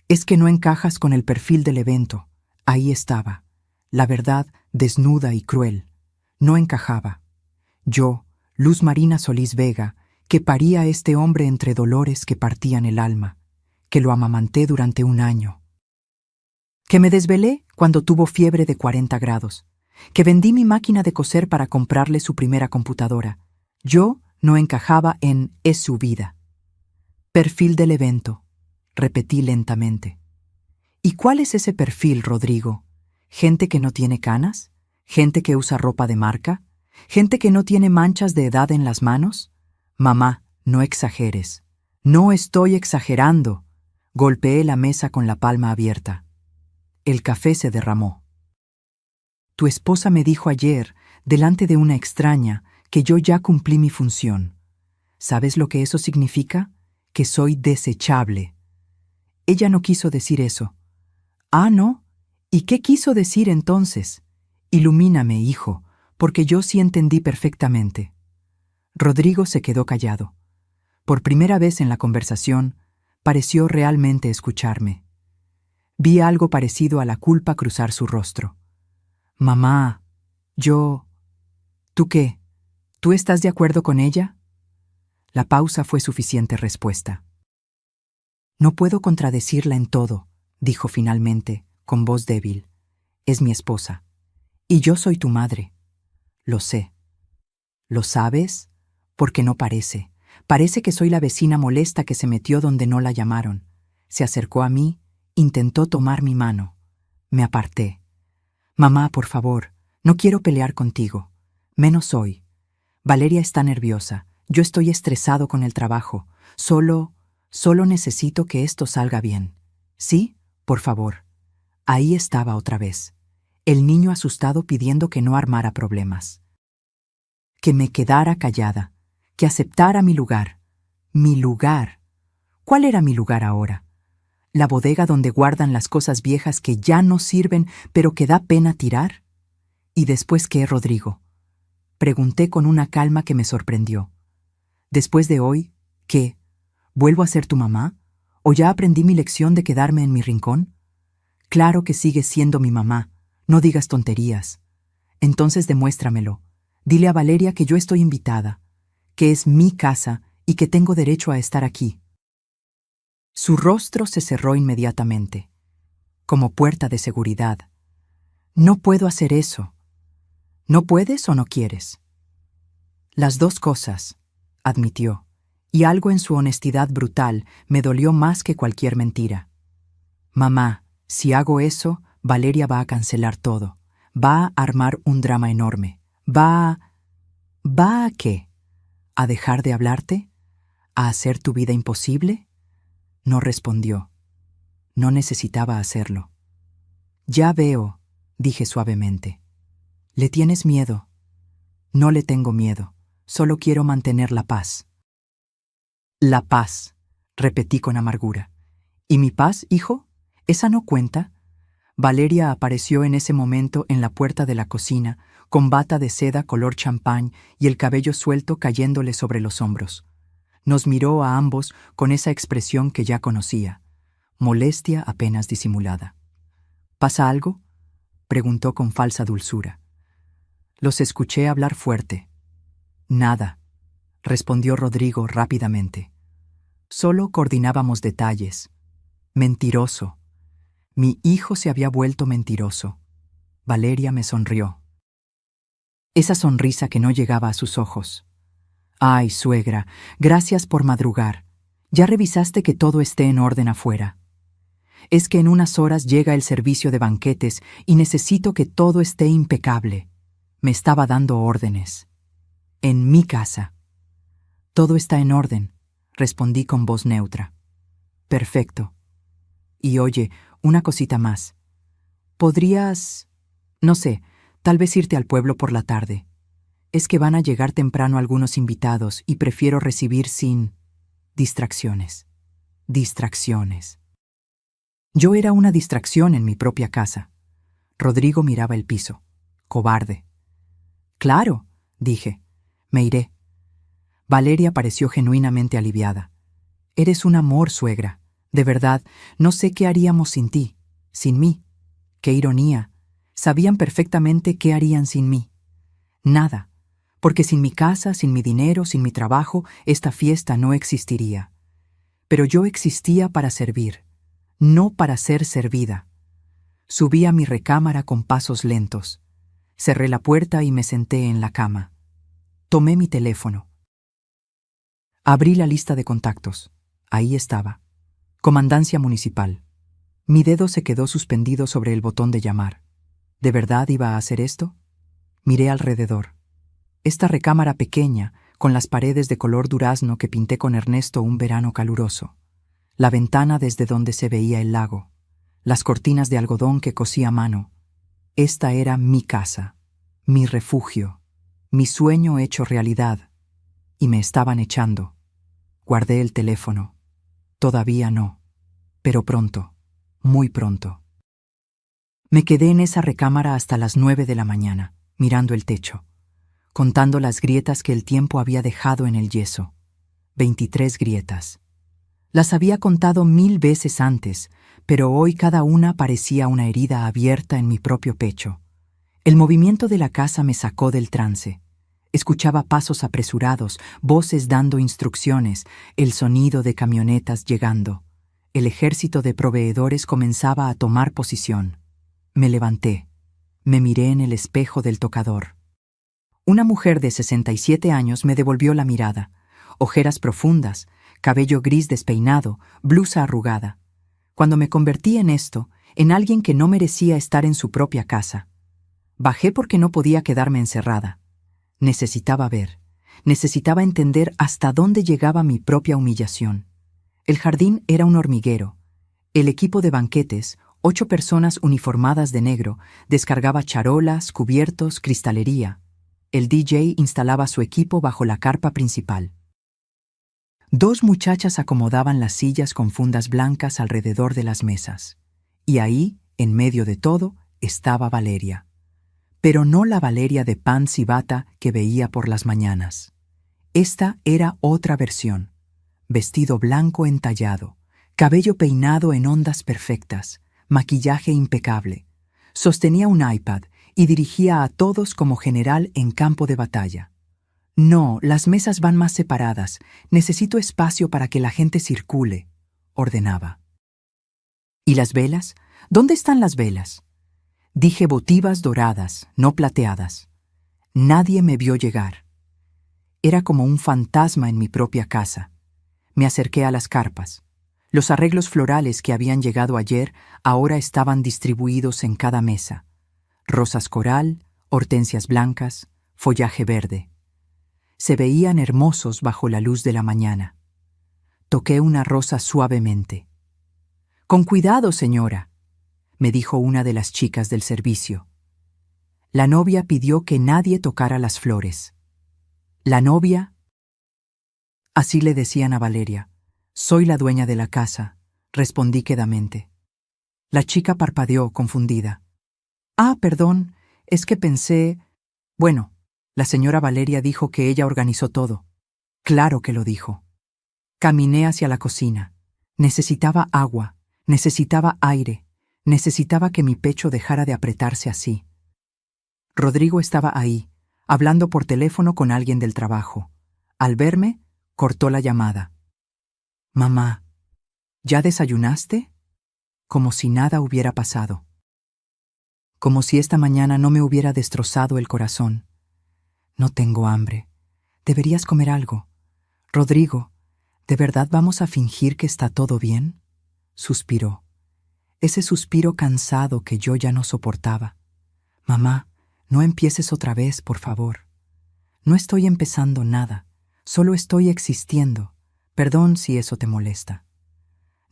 «Es que no encajas con el perfil del evento». Ahí estaba, la verdad desnuda y cruel. No encajaba. Yo, Luz Marina Solís Vega, que paría a este hombre entre dolores que partían el alma, que lo amamanté durante 1 año. Que me desvelé cuando tuvo fiebre de 40 grados, que vendí mi máquina de coser para comprarle su primera computadora. Yo no encajaba en «es su vida». «Perfil del evento», repetí lentamente. «¿Y cuál es ese perfil, Rodrigo? ¿Gente que no tiene canas? ¿Gente que usa ropa de marca? ¿Gente que no tiene manchas de edad en las manos?» «Mamá, no exageres». «No estoy exagerando». Golpeé la mesa con la palma abierta. El café se derramó. «Tu esposa me dijo ayer, delante de una extraña, que yo ya cumplí mi función. ¿Sabes lo que eso significa? Que soy desechable». Ella no quiso decir eso. «Ah, ¿no? ¿Y qué quiso decir entonces? Ilumíname, hijo, porque yo sí entendí perfectamente». Rodrigo se quedó callado. Por primera vez en la conversación, pareció realmente escucharme. Vi algo parecido a la culpa cruzar su rostro. «Mamá, yo... ¿Tú qué? ¿Tú estás de acuerdo con ella?» La pausa fue suficiente respuesta. «No puedo contradecirla en todo», dijo finalmente, con voz débil. Es mi esposa. Y yo soy tu madre. Lo sé. ¿Lo sabes? Porque no parece. Parece que soy la vecina molesta que se metió donde no la llamaron. Se acercó a mí, intentó tomar mi mano. Me aparté. Mamá, por favor, no quiero pelear contigo. Menos hoy. Valeria está nerviosa. Yo estoy estresado con el trabajo. Solo necesito que esto salga bien. ¿Sí? Por favor. Ahí estaba otra vez. El niño asustado pidiendo que no armara problemas. Que me quedara callada. Que aceptara mi lugar. Mi lugar. ¿Cuál era mi lugar ahora? ¿La bodega donde guardan las cosas viejas que ya no sirven, pero que da pena tirar? ¿Y después qué, Rodrigo? Pregunté con una calma que me sorprendió. ¿Después de hoy, qué? ¿Vuelvo a ser tu mamá? ¿O ya aprendí mi lección de quedarme en mi rincón? Claro que sigues siendo mi mamá. No digas tonterías. Entonces demuéstramelo. Dile a Valeria que yo estoy invitada, que es mi casa y que tengo derecho a estar aquí. Su rostro se cerró inmediatamente, como puerta de seguridad. No puedo hacer eso. ¿No puedes o no quieres? Las dos cosas, admitió, y algo en su honestidad brutal me dolió más que cualquier mentira. Mamá, si hago eso, Valeria va a cancelar todo. Va a armar un drama enorme. ¿Va a qué? ¿A dejar de hablarte? ¿A hacer tu vida imposible? No respondió. No necesitaba hacerlo. Ya veo, dije suavemente. ¿Le tienes miedo? No le tengo miedo. Solo quiero mantener la paz. La paz, repetí con amargura. ¿Y mi paz, hijo? ¿Esa no cuenta? Valeria apareció en ese momento en la puerta de la cocina, con bata de seda color champán y el cabello suelto cayéndole sobre los hombros. Nos miró a ambos con esa expresión que ya conocía, molestia apenas disimulada. ¿Pasa algo?, preguntó con falsa dulzura. Los escuché hablar fuerte. Nada, respondió Rodrigo rápidamente. Solo coordinábamos detalles. Mentiroso. Mi hijo se había vuelto mentiroso. Valeria me sonrió. Esa sonrisa que no llegaba a sus ojos. Ay, suegra, gracias por madrugar. ¿Ya revisaste que todo esté en orden afuera? Es que en unas horas llega el servicio de banquetes y necesito que todo esté impecable. Me estaba dando órdenes. En mi casa. Todo está en orden, respondí con voz neutra. Perfecto. Y oye, una cosita más. ¿Podrías, no sé, tal vez irte al pueblo por la tarde? Es que van a llegar temprano algunos invitados y prefiero recibir sin distracciones. Distracciones. Yo era una distracción en mi propia casa. Rodrigo miraba el piso. Cobarde. Claro, dije. Me iré. Valeria pareció genuinamente aliviada. Eres un amor, suegra. De verdad, no sé qué haríamos sin ti, sin mí. Qué ironía. Sabían perfectamente qué harían sin mí. Nada, porque sin mi casa, sin mi dinero, sin mi trabajo, esta fiesta no existiría. Pero yo existía para servir, no para ser servida. Subí a mi recámara con pasos lentos. Cerré la puerta y me senté en la cama. Tomé mi teléfono. Abrí la lista de contactos. Ahí estaba. Comandancia Municipal. Mi dedo se quedó suspendido sobre el botón de llamar. ¿De verdad iba a hacer esto? Miré alrededor. Esta recámara pequeña, con las paredes de color durazno que pinté con Ernesto un verano caluroso. La ventana desde donde se veía el lago. Las cortinas de algodón que cosí a mano. Esta era mi casa, mi refugio, mi sueño hecho realidad. Y me estaban echando. Guardé el teléfono. Todavía no. Pero pronto, muy pronto. Me quedé en esa recámara hasta las 9 de la mañana, mirando el techo, contando las grietas que el tiempo había dejado en el yeso. 23 grietas. Las había contado 1000 veces antes, pero hoy cada una parecía una herida abierta en mi propio pecho. El movimiento de la casa me sacó del trance. Escuchaba pasos apresurados, voces dando instrucciones, el sonido de camionetas llegando. El ejército de proveedores comenzaba a tomar posición. Me levanté. Me miré en el espejo del tocador. Una mujer de 67 años me devolvió la mirada. Ojeras profundas, cabello gris despeinado, blusa arrugada. Cuando me convertí en esto, en alguien que no merecía estar en su propia casa. Bajé porque no podía quedarme encerrada. Necesitaba ver. Necesitaba entender hasta dónde llegaba mi propia humillación. El jardín era un hormiguero. El equipo de banquetes, 8 personas uniformadas de negro, descargaba charolas, cubiertos, cristalería. El DJ instalaba su equipo bajo la carpa principal. 2 muchachas acomodaban las sillas con fundas blancas alrededor de las mesas. Y ahí, en medio de todo, estaba Valeria. Pero no la Valeria de pants y bata que veía por las mañanas. Esta era otra versión. Vestido blanco entallado, cabello peinado en ondas perfectas, maquillaje impecable. Sostenía un iPad y dirigía a todos como general en campo de batalla. No, las mesas van más separadas. Necesito espacio para que la gente circule, ordenaba. ¿Y las velas? ¿Dónde están las velas? Dije votivas doradas, no plateadas. Nadie me vio llegar. Era como un fantasma en mi propia casa. Me acerqué a las carpas. Los arreglos florales que habían llegado ayer ahora estaban distribuidos en cada mesa. Rosas coral, hortensias blancas, follaje verde. Se veían hermosos bajo la luz de la mañana. Toqué una rosa suavemente. «Con cuidado, señora», me dijo una de las chicas del servicio. La novia pidió que nadie tocara las flores. La novia... Así le decían a Valeria. «Soy la dueña de la casa», respondí quedamente. La chica parpadeó, confundida. «Ah, perdón, es que pensé... Bueno, la señora Valeria dijo que ella organizó todo». Claro que lo dijo. Caminé hacia la cocina. Necesitaba agua, necesitaba aire, necesitaba que mi pecho dejara de apretarse así. Rodrigo estaba ahí, hablando por teléfono con alguien del trabajo. Al verme, cortó la llamada. «Mamá, ¿ya desayunaste?» Como si nada hubiera pasado. Como si esta mañana no me hubiera destrozado el corazón. «No tengo hambre. Deberías comer algo. Rodrigo, ¿de verdad vamos a fingir que está todo bien?» Suspiró. Ese suspiro cansado que yo ya no soportaba. «Mamá, no empieces otra vez, por favor. No estoy empezando nada. Solo estoy existiendo. Perdón si eso te molesta».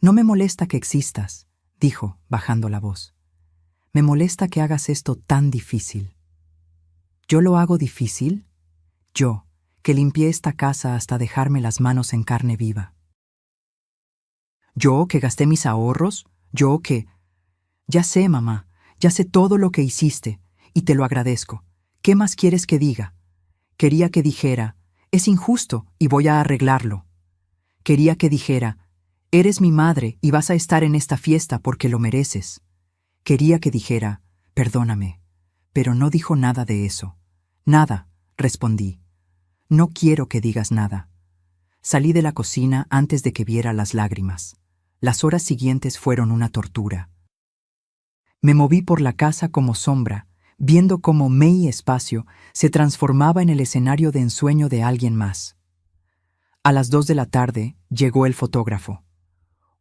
«No me molesta que existas», dijo, bajando la voz. «Me molesta que hagas esto tan difícil». «¿Yo lo hago difícil? Yo, que limpié esta casa hasta dejarme las manos en carne viva. Yo, que gasté mis ahorros. Yo, que... Ya sé, mamá, ya sé todo lo que hiciste, y te lo agradezco. ¿Qué más quieres que diga? Quería que dijera, es injusto y voy a arreglarlo. Quería que dijera, eres mi madre y vas a estar en esta fiesta porque lo mereces. Quería que dijera, perdóname, pero no dijo nada de eso. Nada, respondí. No quiero que digas nada. Salí de la cocina antes de que viera las lágrimas. Las horas siguientes fueron una tortura. Me moví por la casa como sombra, viendo cómo mi espacio se transformaba en el escenario de ensueño de alguien más. A las 2 de la tarde llegó el fotógrafo.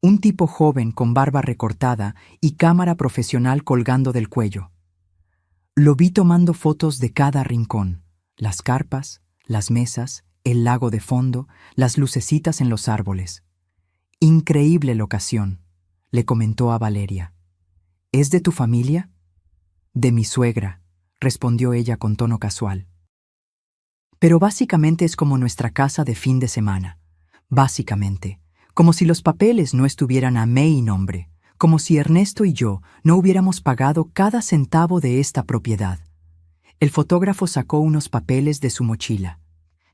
Un tipo joven con barba recortada y cámara profesional colgando del cuello. Lo vi tomando fotos de cada rincón, las carpas, las mesas, el lago de fondo, las lucecitas en los árboles. Increíble locación, le comentó a Valeria. ¿Es de tu familia? De mi suegra, respondió ella con tono casual. Pero básicamente es como nuestra casa de fin de semana. Básicamente, como si los papeles no estuvieran a mi nombre, como si Ernesto y yo no hubiéramos pagado cada centavo de esta propiedad. El fotógrafo sacó unos papeles de su mochila.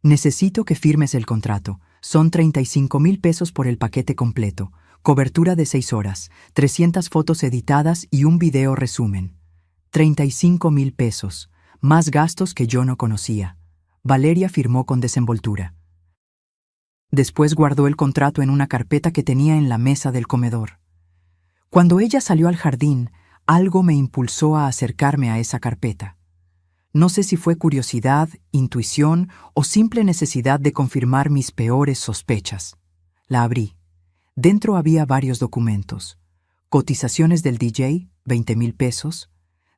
Necesito que firmes el contrato. Son 35,000 pesos por el paquete completo, cobertura de 6 horas, 300 fotos editadas y un video resumen. 35,000 pesos, más gastos que yo no conocía. Valeria firmó con desenvoltura. Después guardó el contrato en una carpeta que tenía en la mesa del comedor. Cuando ella salió al jardín, algo me impulsó a acercarme a esa carpeta. No sé si fue curiosidad, intuición o simple necesidad de confirmar mis peores sospechas. La abrí. Dentro había varios documentos. Cotizaciones del DJ, 20,000 pesos.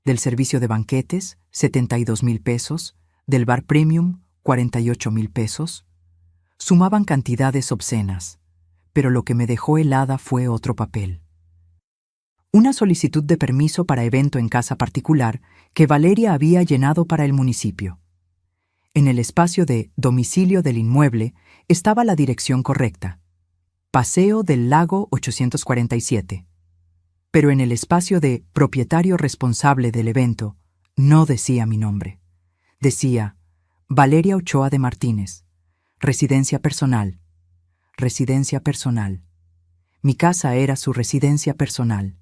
Del servicio de banquetes, 72,000 pesos. Del bar premium, 48,000 pesos. Sumaban cantidades obscenas, pero lo que me dejó helada fue otro papel. Una solicitud de permiso para evento en casa particular que Valeria había llenado para el municipio. En el espacio de domicilio del inmueble estaba la dirección correcta: Paseo del Lago 847. Pero en el espacio de propietario responsable del evento no decía mi nombre. Decía Valeria Ochoa de Martínez, residencia personal. Residencia personal. Mi casa era su residencia personal.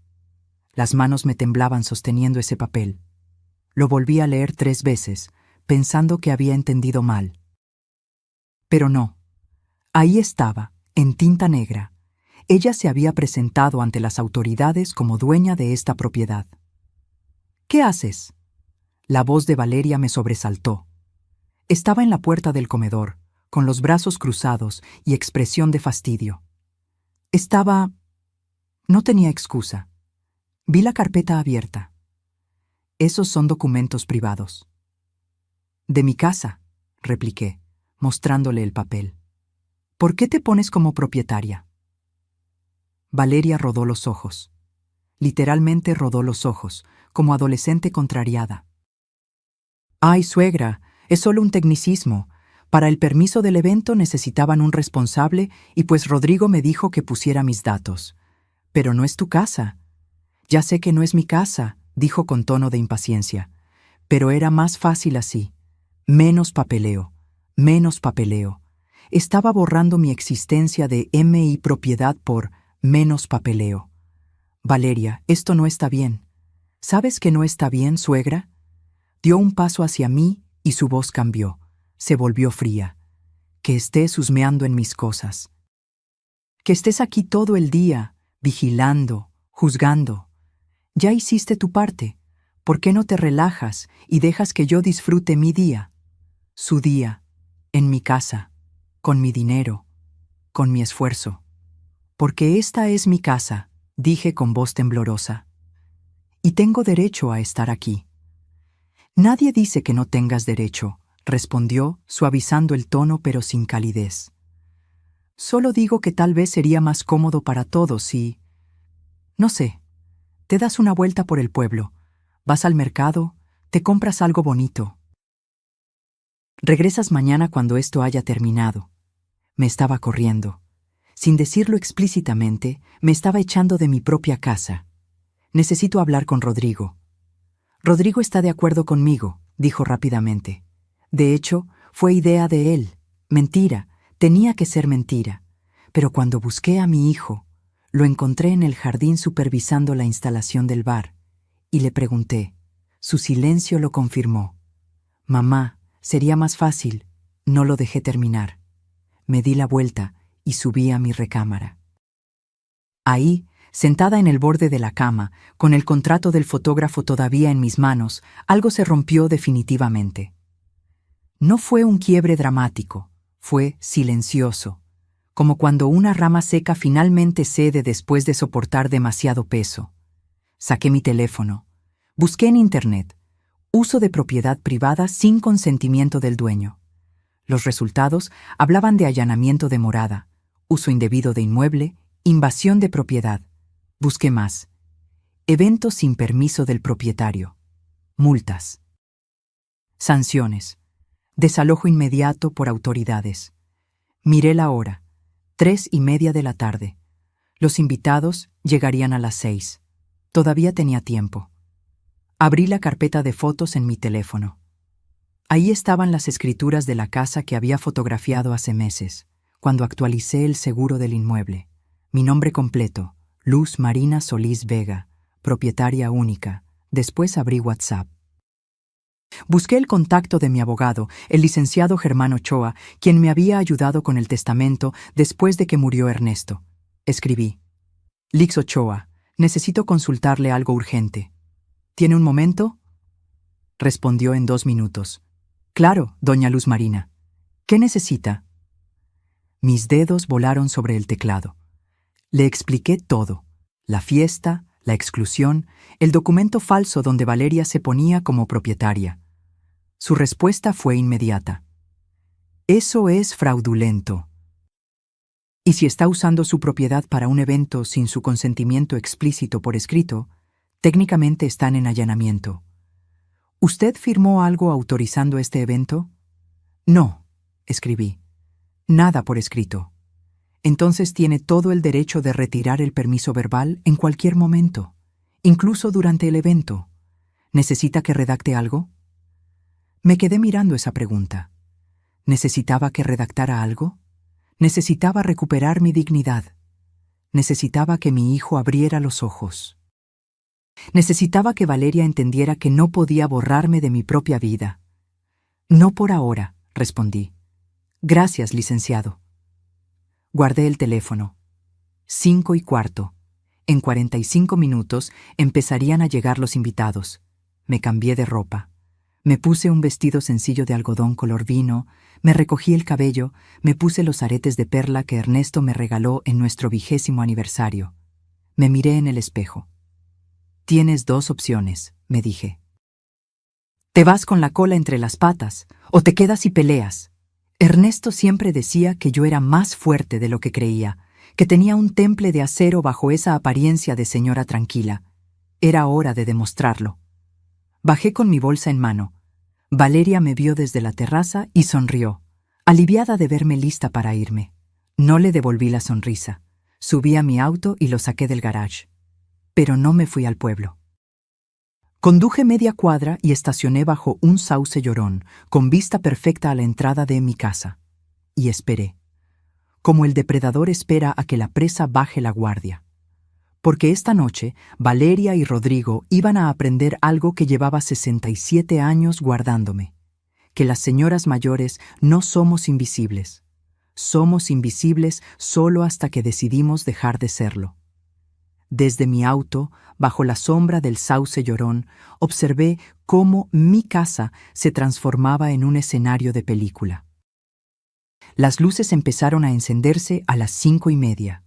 Las manos me temblaban sosteniendo ese papel. Lo volví a leer 3 veces, pensando que había entendido mal. Pero no. Ahí estaba, en tinta negra. Ella se había presentado ante las autoridades como dueña de esta propiedad. ¿Qué haces? La voz de Valeria me sobresaltó. Estaba en la puerta del comedor, con los brazos cruzados y expresión de fastidio. No tenía excusa. Vi la carpeta abierta. Esos son documentos privados. De mi casa, repliqué, mostrándole el papel. ¿Por qué te pones como propietaria? Valeria rodó los ojos. Literalmente rodó los ojos, como adolescente contrariada. Ay, suegra, es solo un tecnicismo. Para el permiso del evento necesitaban un responsable y pues Rodrigo me dijo que pusiera mis datos. Pero no es tu casa. Ya sé que no es mi casa, dijo con tono de impaciencia. Pero era más fácil así. Menos papeleo, menos papeleo. Estaba borrando mi existencia de MI propiedad por menos papeleo. Valeria, esto no está bien. ¿Sabes que no está bien, suegra? Dio un paso hacia mí y su voz cambió. Se volvió fría. Que estés husmeando en mis cosas. Que estés aquí todo el día, vigilando, juzgando. Ya hiciste tu parte. ¿Por qué no te relajas y dejas que yo disfrute mi día? Su día, en mi casa, con mi dinero, con mi esfuerzo. Porque esta es mi casa, dije con voz temblorosa. Y tengo derecho a estar aquí. Nadie dice que no tengas derecho, respondió, suavizando el tono pero sin calidez. Solo digo que tal vez sería más cómodo para todos si... No sé, te das una vuelta por el pueblo, vas al mercado, te compras algo bonito. Regresas mañana cuando esto haya terminado. Me estaba corriendo. Sin decirlo explícitamente, me estaba echando de mi propia casa. Necesito hablar con Rodrigo. Rodrigo está de acuerdo conmigo, dijo rápidamente. De hecho, fue idea de él. Mentira, tenía que ser mentira. Pero cuando busqué a mi hijo, lo encontré en el jardín supervisando la instalación del bar, y le pregunté. Su silencio lo confirmó. Mamá, sería más fácil. No lo dejé terminar. Me di la vuelta y subí a mi recámara. Ahí, sentada en el borde de la cama, con el contrato del fotógrafo todavía en mis manos, algo se rompió definitivamente. No fue un quiebre dramático, fue silencioso, como cuando una rama seca finalmente cede después de soportar demasiado peso. Saqué mi teléfono. Busqué en Internet. Uso de propiedad privada sin consentimiento del dueño. Los resultados hablaban de allanamiento de morada, uso indebido de inmueble, invasión de propiedad. Busqué más. Evento sin permiso del propietario. Multas. Sanciones. Desalojo inmediato por autoridades. Miré la hora. 3:30 de la tarde. Los invitados llegarían a las 6. Todavía tenía tiempo. Abrí la carpeta de fotos en mi teléfono. Ahí estaban las escrituras de la casa que había fotografiado hace meses, cuando actualicé el seguro del inmueble. Mi nombre completo, Luz Marina Solís Vega, propietaria única. Después abrí WhatsApp. Busqué el contacto de mi abogado, el licenciado Germán Ochoa, quien me había ayudado con el testamento después de que murió Ernesto. Escribí: Lix Ochoa, necesito consultarle algo urgente. ¿Tiene un momento? Respondió en 2 minutos. Claro, doña Luz Marina. ¿Qué necesita? Mis dedos volaron sobre el teclado. Le expliqué todo: la fiesta, la exclusión, el documento falso donde Valeria se ponía como propietaria. Su respuesta fue inmediata: eso es fraudulento. Y si está usando su propiedad para un evento sin su consentimiento explícito por escrito, técnicamente están en allanamiento. ¿Usted firmó algo autorizando este evento? No, escribí. Nada por escrito. Entonces tiene todo el derecho de retirar el permiso verbal en cualquier momento, incluso durante el evento. ¿Necesita que redacte algo? Me quedé mirando esa pregunta. ¿Necesitaba que redactara algo? Necesitaba recuperar mi dignidad. Necesitaba que mi hijo abriera los ojos. Necesitaba que Valeria entendiera que no podía borrarme de mi propia vida. No por ahora, respondí. Gracias, licenciado. Guardé el teléfono. 5:15. En 45 minutos empezarían a llegar los invitados. Me cambié de ropa. Me puse un vestido sencillo de algodón color vino, me recogí el cabello, me puse los aretes de perla que Ernesto me regaló en nuestro 20º aniversario. Me miré en el espejo. Tienes 2 opciones, me dije. Te vas con la cola entre las patas, o te quedas y peleas. Ernesto siempre decía que yo era más fuerte de lo que creía, que tenía un temple de acero bajo esa apariencia de señora tranquila. Era hora de demostrarlo. Bajé con mi bolsa en mano. Valeria me vio desde la terraza y sonrió, aliviada de verme lista para irme. No le devolví la sonrisa. Subí a mi auto y lo saqué del garage. Pero no me fui al pueblo. Conduje media cuadra y estacioné bajo un sauce llorón, con vista perfecta a la entrada de mi casa. Y esperé, como el depredador espera a que la presa baje la guardia. Porque esta noche Valeria y Rodrigo iban a aprender algo que llevaba 67 años guardándome: que las señoras mayores no somos invisibles. Somos invisibles solo hasta que decidimos dejar de serlo. Desde mi auto, bajo la sombra del sauce llorón, observé cómo mi casa se transformaba en un escenario de película. Las luces empezaron a encenderse a las 5:30.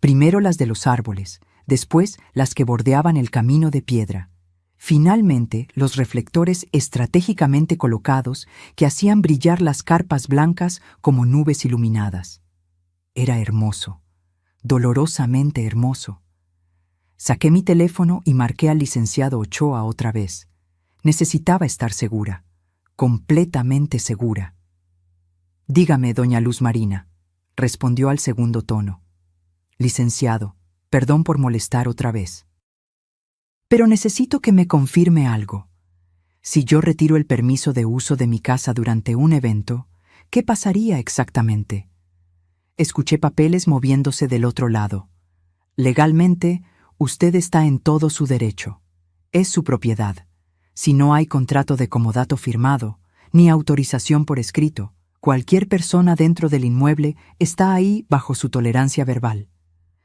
Primero las de los árboles, después las que bordeaban el camino de piedra. Finalmente, los reflectores estratégicamente colocados que hacían brillar las carpas blancas como nubes iluminadas. Era hermoso, dolorosamente hermoso. Saqué mi teléfono y marqué al licenciado Ochoa otra vez. Necesitaba estar segura, completamente segura. Dígame, doña Luz Marina, respondió al segundo tono. Licenciado, perdón por molestar otra vez. Pero necesito que me confirme algo. Si yo retiro el permiso de uso de mi casa durante un evento, ¿qué pasaría exactamente? Escuché papeles moviéndose del otro lado. Legalmente, usted está en todo su derecho. Es su propiedad. Si no hay contrato de comodato firmado, ni autorización por escrito, cualquier persona dentro del inmueble está ahí bajo su tolerancia verbal.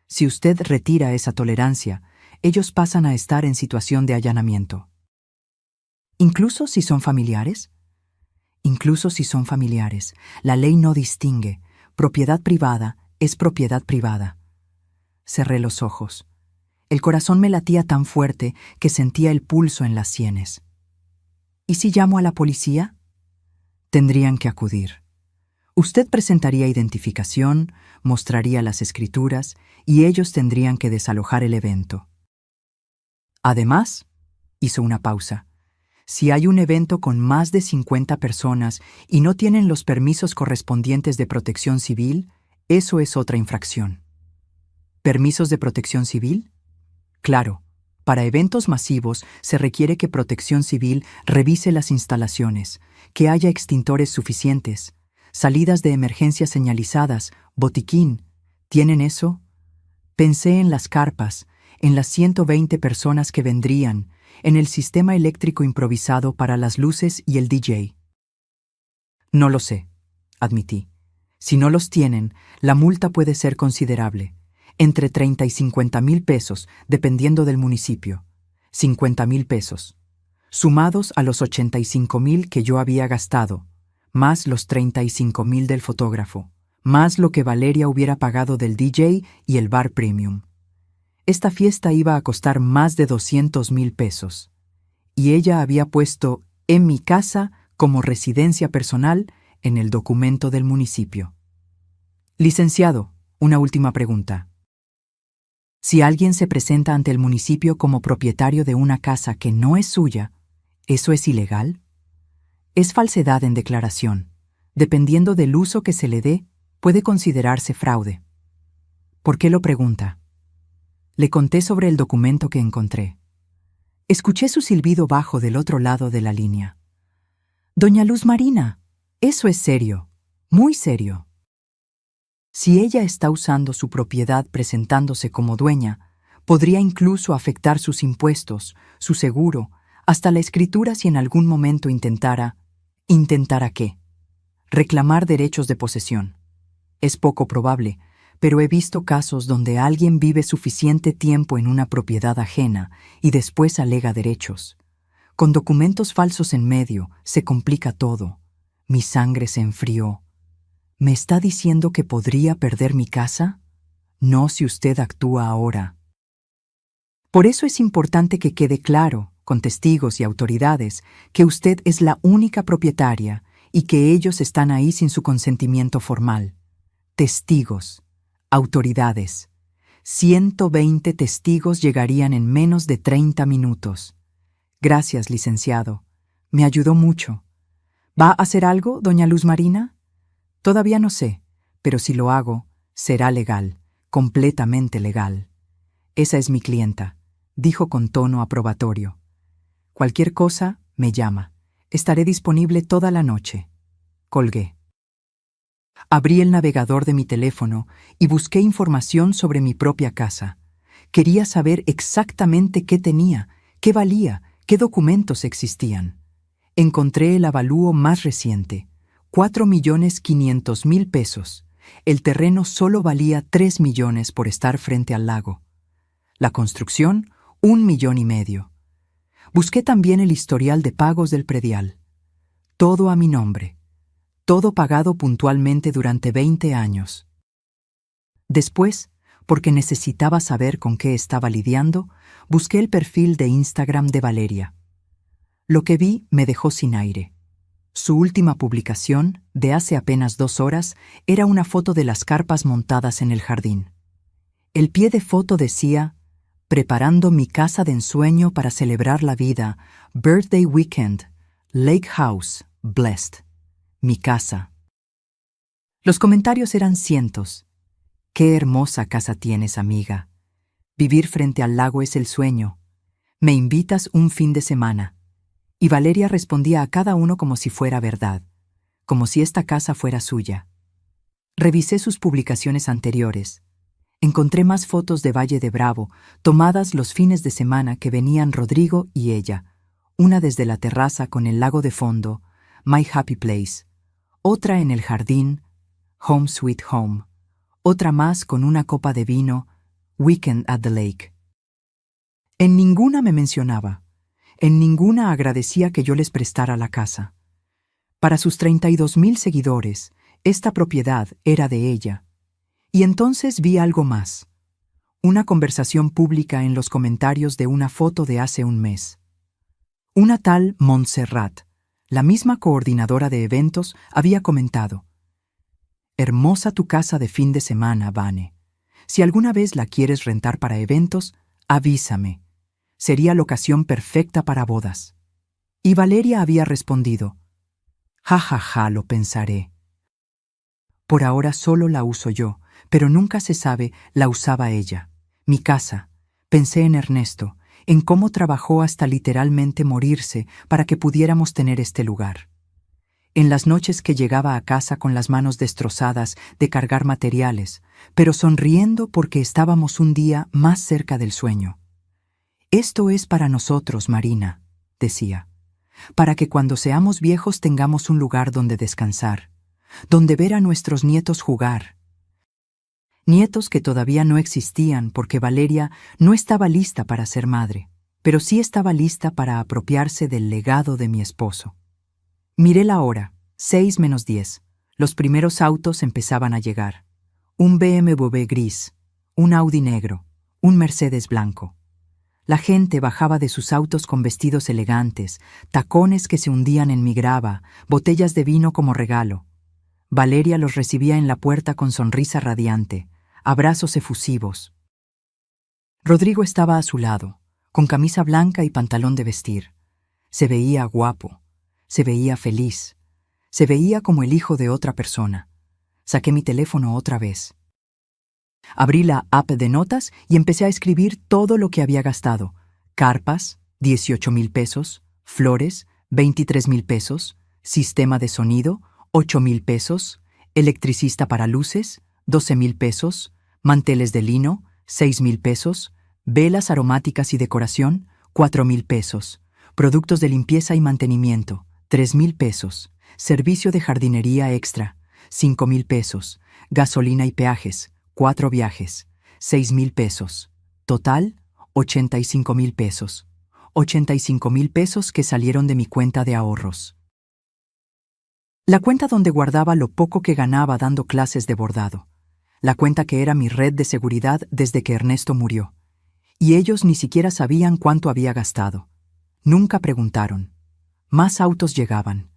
Si usted retira esa tolerancia, ellos pasan a estar en situación de allanamiento. ¿Incluso si son familiares? Incluso si son familiares, la ley no distingue. Propiedad privada es propiedad privada. Cerré los ojos. El corazón me latía tan fuerte que sentía el pulso en las sienes. ¿Y si llamo a la policía? Tendrían que acudir. Usted presentaría identificación, mostraría las escrituras y ellos tendrían que desalojar el evento. Además, hizo una pausa, si hay un evento con más de 50 personas y no tienen los permisos correspondientes de protección civil, eso es otra infracción. ¿Permisos de protección civil? Claro, para eventos masivos se requiere que Protección Civil revise las instalaciones, que haya extintores suficientes, salidas de emergencia señalizadas, botiquín. ¿Tienen eso? Pensé en las carpas, en las 120 personas que vendrían, en el sistema eléctrico improvisado para las luces y el DJ. No lo sé, admití. Si no los tienen, la multa puede ser considerable, entre 30 y 50,000 pesos, dependiendo del municipio. 50,000 pesos, sumados a los 85,000 que yo había gastado, más los 35,000 del fotógrafo, más lo que Valeria hubiera pagado del DJ y el bar premium. Esta fiesta iba a costar más de 200,000 pesos, y ella había puesto en mi casa como residencia personal en el documento del municipio. Licenciado, una última pregunta. Si alguien se presenta ante el municipio como propietario de una casa que no es suya, ¿eso es ilegal? Es falsedad en declaración. Dependiendo del uso que se le dé, puede considerarse fraude. ¿Por qué lo pregunta? Le conté sobre el documento que encontré. Escuché su silbido bajo del otro lado de la línea. Doña Luz Marina, eso es serio, muy serio. Si ella está usando su propiedad presentándose como dueña, podría incluso afectar sus impuestos, su seguro, hasta la escritura si en algún momento intentara ¿qué? Reclamar derechos de posesión. Es poco probable, pero he visto casos donde alguien vive suficiente tiempo en una propiedad ajena y después alega derechos. Con documentos falsos en medio, se complica todo. Mi sangre se enfrió. ¿Me está diciendo que podría perder mi casa? No si usted actúa ahora. Por eso es importante que quede claro, con testigos y autoridades, que usted es la única propietaria y que ellos están ahí sin su consentimiento formal. Testigos, autoridades. 120 testigos llegarían en menos de 30 minutos. Gracias, licenciado. Me ayudó mucho. ¿Va a hacer algo, doña Luz Marina? Todavía no sé, pero si lo hago, será legal, completamente legal. Esa es mi clienta, dijo con tono aprobatorio. Cualquier cosa, me llama. Estaré disponible toda la noche. Colgué. Abrí el navegador de mi teléfono y busqué información sobre mi propia casa. Quería saber exactamente qué tenía, qué valía, qué documentos existían. Encontré el avalúo más reciente, 4,500,000 pesos. El terreno solo valía 3 millones por estar frente al lago. La construcción, 1,5 millones. Busqué también el historial de pagos del predial. Todo a mi nombre. Todo pagado puntualmente durante 20 años. Después, porque necesitaba saber con qué estaba lidiando, busqué el perfil de Instagram de Valeria. Lo que vi me dejó sin aire. Su última publicación, de hace apenas 2 horas, era una foto de las carpas montadas en el jardín. El pie de foto decía: preparando mi casa de ensueño para celebrar la vida, Birthday Weekend, Lake House, Blessed. Mi casa. Los comentarios eran cientos. Qué hermosa casa tienes, amiga. Vivir frente al lago es el sueño. Me invitas un fin de semana. Y Valeria respondía a cada uno como si fuera verdad, como si esta casa fuera suya. Revisé sus publicaciones anteriores. Encontré más fotos de Valle de Bravo, tomadas los fines de semana que venían Rodrigo y ella, una desde la terraza con el lago de fondo, My Happy Place, otra en el jardín, Home Sweet Home, otra más con una copa de vino, Weekend at the Lake. En ninguna me mencionaba. En ninguna agradecía que yo les prestara la casa. Para sus 32,000 seguidores, esta propiedad era de ella. Y entonces vi algo más. Una conversación pública en los comentarios de una foto de hace un mes. Una tal Montserrat, la misma coordinadora de eventos, había comentado: hermosa tu casa de fin de semana, Vane. Si alguna vez la quieres rentar para eventos, avísame. Sería la ocasión perfecta para bodas. Y Valeria había respondido: ja, ja, ja, lo pensaré. Por ahora solo la uso yo, pero nunca se sabe, la usaba ella. Mi casa. Pensé en Ernesto, en cómo trabajó hasta literalmente morirse para que pudiéramos tener este lugar. En las noches que llegaba a casa con las manos destrozadas de cargar materiales, pero sonriendo porque estábamos un día más cerca del sueño. Esto es para nosotros, Marina, decía, para que cuando seamos viejos tengamos un lugar donde descansar, donde ver a nuestros nietos jugar. Nietos que todavía no existían porque Valeria no estaba lista para ser madre, pero sí estaba lista para apropiarse del legado de mi esposo. Miré la hora, 6:10. Los primeros autos empezaban a llegar. Un BMW gris, un Audi negro, un Mercedes blanco. La gente bajaba de sus autos con vestidos elegantes, tacones que se hundían en mi grava, botellas de vino como regalo. Valeria los recibía en la puerta con sonrisa radiante, abrazos efusivos. Rodrigo estaba a su lado, con camisa blanca y pantalón de vestir. Se veía guapo, se veía feliz, se veía como el hijo de otra persona. Saqué mi teléfono otra vez. Abrí la app de notas y empecé a escribir todo lo que había gastado. Carpas, 18,000 pesos, flores, 23,000 pesos, sistema de sonido, 8,000 pesos, electricista para luces, 12,000 pesos, manteles de lino, 6,000 pesos, velas aromáticas y decoración, 4,000 pesos, productos de limpieza y mantenimiento, 3,000 pesos, servicio de jardinería extra, 5,000 pesos, gasolina y peajes, 4 viajes, 6,000 pesos. Total, 85,000 pesos. 85,000 pesos que salieron de mi cuenta de ahorros. La cuenta donde guardaba lo poco que ganaba dando clases de bordado. La cuenta que era mi red de seguridad desde que Ernesto murió. Y ellos ni siquiera sabían cuánto había gastado. Nunca preguntaron. Más autos llegaban.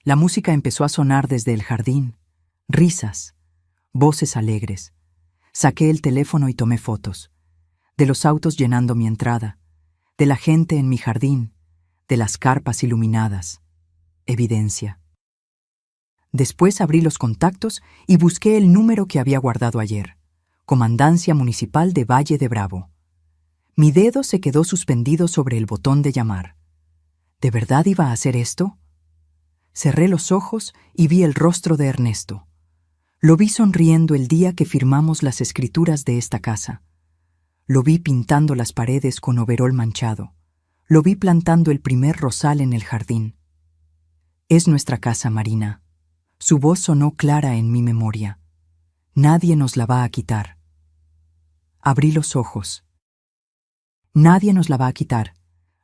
La música empezó a sonar desde el jardín. Risas. Voces alegres. Saqué el teléfono y tomé fotos. De los autos llenando mi entrada. De la gente en mi jardín. De las carpas iluminadas. Evidencia. Después abrí los contactos y busqué el número que había guardado ayer. Comandancia Municipal de Valle de Bravo. Mi dedo se quedó suspendido sobre el botón de llamar. ¿De verdad iba a hacer esto? Cerré los ojos y vi el rostro de Ernesto. Lo vi sonriendo el día que firmamos las escrituras de esta casa. Lo vi pintando las paredes con overol manchado. Lo vi plantando el primer rosal en el jardín. Es nuestra casa, Marina. Su voz sonó clara en mi memoria. Nadie nos la va a quitar. Abrí los ojos. Nadie nos la va a quitar,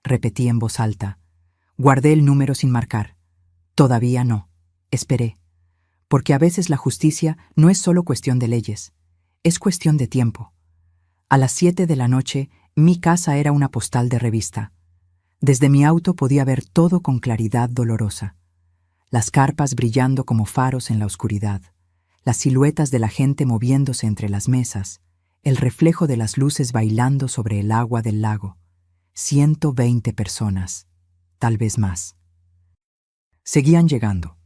repetí en voz alta. Guardé el número sin marcar. Todavía no. Esperé. Porque a veces la justicia no es solo cuestión de leyes, es cuestión de tiempo. A las 7 de la noche, mi casa era una postal de revista. Desde mi auto podía ver todo con claridad dolorosa. Las carpas brillando como faros en la oscuridad, las siluetas de la gente moviéndose entre las mesas, el reflejo de las luces bailando sobre el agua del lago. 120 personas, tal vez más. Seguían llegando.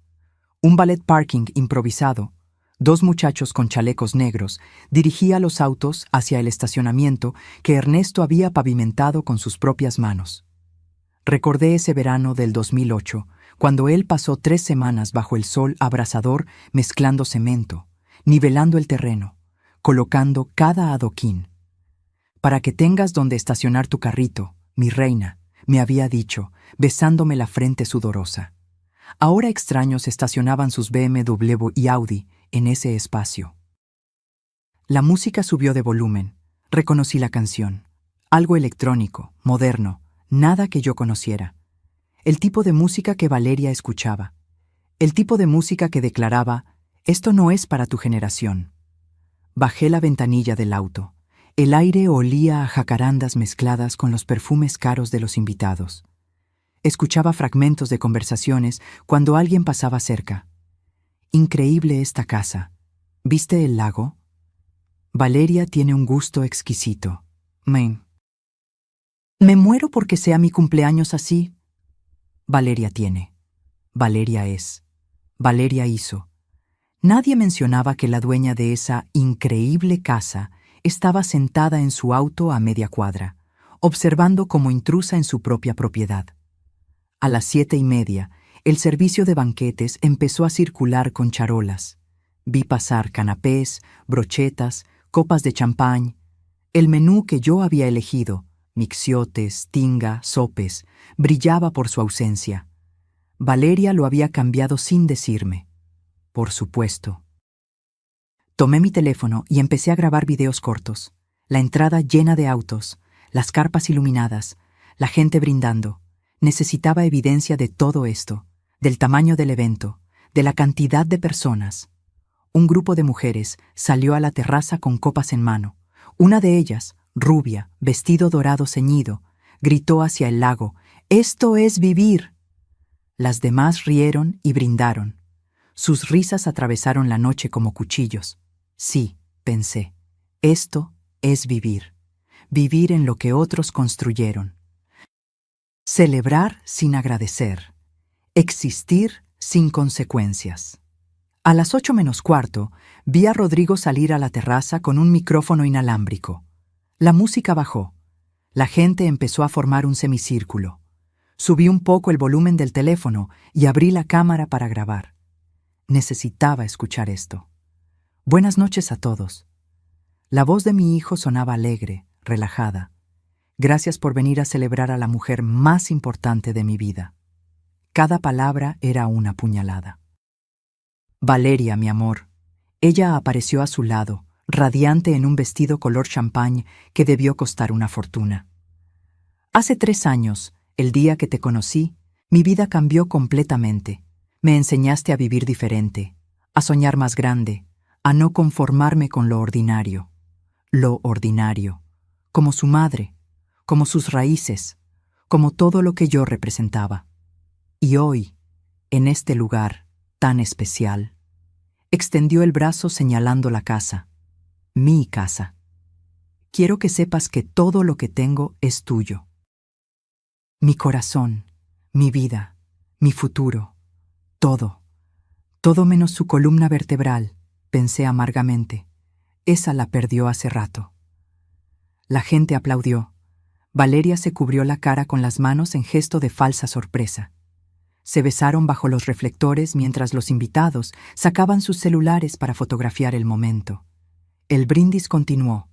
Un ballet parking improvisado, 2 muchachos con chalecos negros, dirigía los autos hacia el estacionamiento que Ernesto había pavimentado con sus propias manos. Recordé ese verano del 2008, cuando él pasó 3 semanas bajo el sol abrasador mezclando cemento, nivelando el terreno, colocando cada adoquín. Para que tengas donde estacionar tu carrito, mi reina, me había dicho, besándome la frente sudorosa. Ahora extraños estacionaban sus BMW y Audi en ese espacio. La música subió de volumen. Reconocí la canción. Algo electrónico, moderno, nada que yo conociera. El tipo de música que Valeria escuchaba. El tipo de música que declaraba, esto no es para tu generación. Bajé la ventanilla del auto. El aire olía a jacarandas mezcladas con los perfumes caros de los invitados. Escuchaba fragmentos de conversaciones cuando alguien pasaba cerca. Increíble esta casa. ¿Viste el lago? Valeria tiene un gusto exquisito. Me muero porque sea mi cumpleaños así. Valeria tiene. Valeria es. Valeria hizo. Nadie mencionaba que la dueña de esa increíble casa estaba sentada en su auto a media cuadra, observando como intrusa en su propia propiedad. A las 7:30, el servicio de banquetes empezó a circular con charolas. Vi pasar canapés, brochetas, copas de champán. El menú que yo había elegido, mixiotes, tinga, sopes, brillaba por su ausencia. Valeria lo había cambiado sin decirme. Por supuesto. Tomé mi teléfono y empecé a grabar videos cortos. La entrada llena de autos, las carpas iluminadas, la gente brindando. Necesitaba evidencia de todo esto, del tamaño del evento, de la cantidad de personas. Un grupo de mujeres salió a la terraza con copas en mano. Una de ellas, rubia, vestido dorado ceñido, gritó hacia el lago: «¡Esto es vivir!». Las demás rieron y brindaron. Sus risas atravesaron la noche como cuchillos. Sí, pensé, esto es vivir. Vivir en lo que otros construyeron. Celebrar sin agradecer. Existir sin consecuencias. A las 8:45 vi a Rodrigo salir a la terraza con un micrófono inalámbrico. La música bajó. La gente empezó a formar un semicírculo. Subí un poco el volumen del teléfono y abrí la cámara para grabar. Necesitaba escuchar esto. Buenas noches a todos. La voz de mi hijo sonaba alegre, relajada. Gracias por venir a celebrar a la mujer más importante de mi vida. Cada palabra era una puñalada. Valeria, mi amor. Ella apareció a su lado, radiante en un vestido color champán que debió costar una fortuna. Hace 3 años, el día que te conocí, mi vida cambió completamente. Me enseñaste a vivir diferente, a soñar más grande, a no conformarme con lo ordinario. Lo ordinario, como su madre, como sus raíces, como todo lo que yo representaba. Y hoy, en este lugar tan especial, extendió el brazo señalando la casa, mi casa. Quiero que sepas que todo lo que tengo es tuyo. Mi corazón, mi vida, mi futuro, todo. Todo menos su columna vertebral, pensé amargamente. Esa la perdió hace rato. La gente aplaudió. Valeria se cubrió la cara con las manos en gesto de falsa sorpresa. Se besaron bajo los reflectores mientras los invitados sacaban sus celulares para fotografiar el momento. El brindis continuó.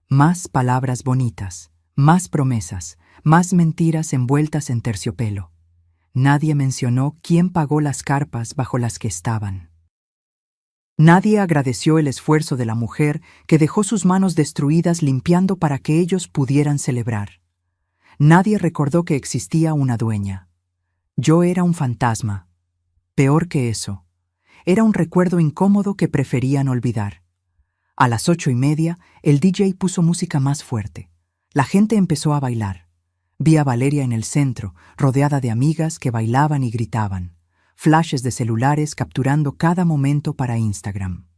Más palabras bonitas, más promesas, más mentiras envueltas en terciopelo. Nadie mencionó quién pagó las carpas bajo las que estaban. Nadie agradeció el esfuerzo de la mujer que dejó sus manos destruidas limpiando para que ellos pudieran celebrar. Nadie recordó que existía una dueña. Yo era un fantasma. Peor que eso. Era un recuerdo incómodo que preferían olvidar. A las 8:30, el DJ puso música más fuerte. La gente empezó a bailar. Vi a Valeria en el centro, rodeada de amigas que bailaban y gritaban. Flashes de celulares capturando cada momento para Instagram.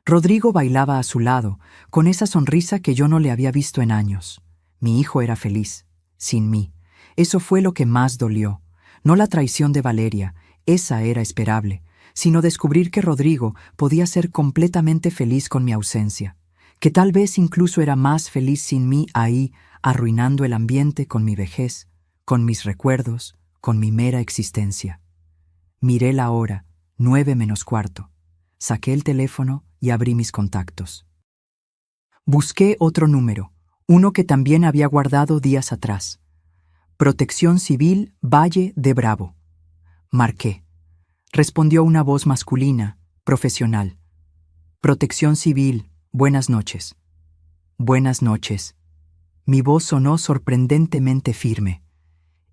Rodrigo bailaba a su lado, con esa sonrisa que yo no le había visto en años. Mi hijo era feliz, sin mí. Eso fue lo que más dolió. No la traición de Valeria, esa era esperable, sino descubrir que Rodrigo podía ser completamente feliz con mi ausencia, que tal vez incluso era más feliz sin mí ahí, arruinando el ambiente con mi vejez, con mis recuerdos, con mi mera existencia. Miré la hora, 9:45. Saqué el teléfono y abrí mis contactos. Busqué otro número, uno que también había guardado días atrás. Protección Civil, Valle de Bravo. Marqué. Respondió una voz masculina, profesional. Protección Civil, buenas noches. Buenas noches. Mi voz sonó sorprendentemente firme.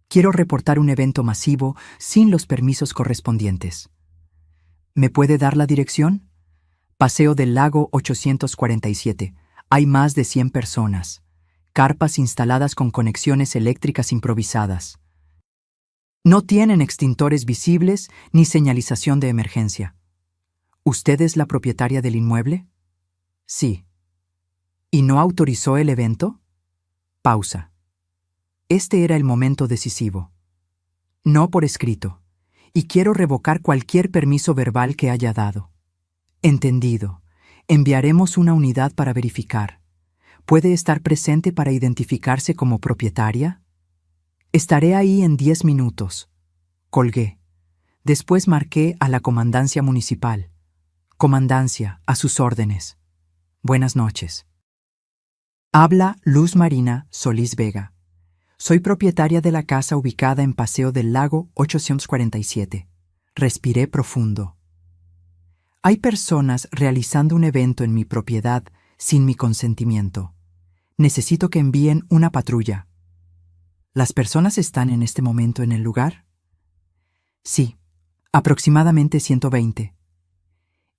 Quiero reportar un evento masivo sin los permisos correspondientes. ¿Me puede dar la dirección? Paseo del Lago 847. Hay más de 100 personas. Carpas instaladas con conexiones eléctricas improvisadas. No tienen extintores visibles ni señalización de emergencia. ¿Usted es la propietaria del inmueble? Sí. ¿Y no autorizó el evento? Pausa. Este era el momento decisivo. No por escrito, y quiero revocar cualquier permiso verbal que haya dado. Entendido. Enviaremos una unidad para verificar. ¿Puede estar presente para identificarse como propietaria? Estaré ahí en 10 minutos. Colgué. Después marqué a la comandancia municipal. Comandancia, a sus órdenes. Buenas noches. Habla Luz Marina Solís Vega. Soy propietaria de la casa ubicada en Paseo del Lago 847. Respiré profundo. Hay personas realizando un evento en mi propiedad sin mi consentimiento. Necesito que envíen una patrulla. ¿Las personas están en este momento en el lugar? Sí, aproximadamente 120.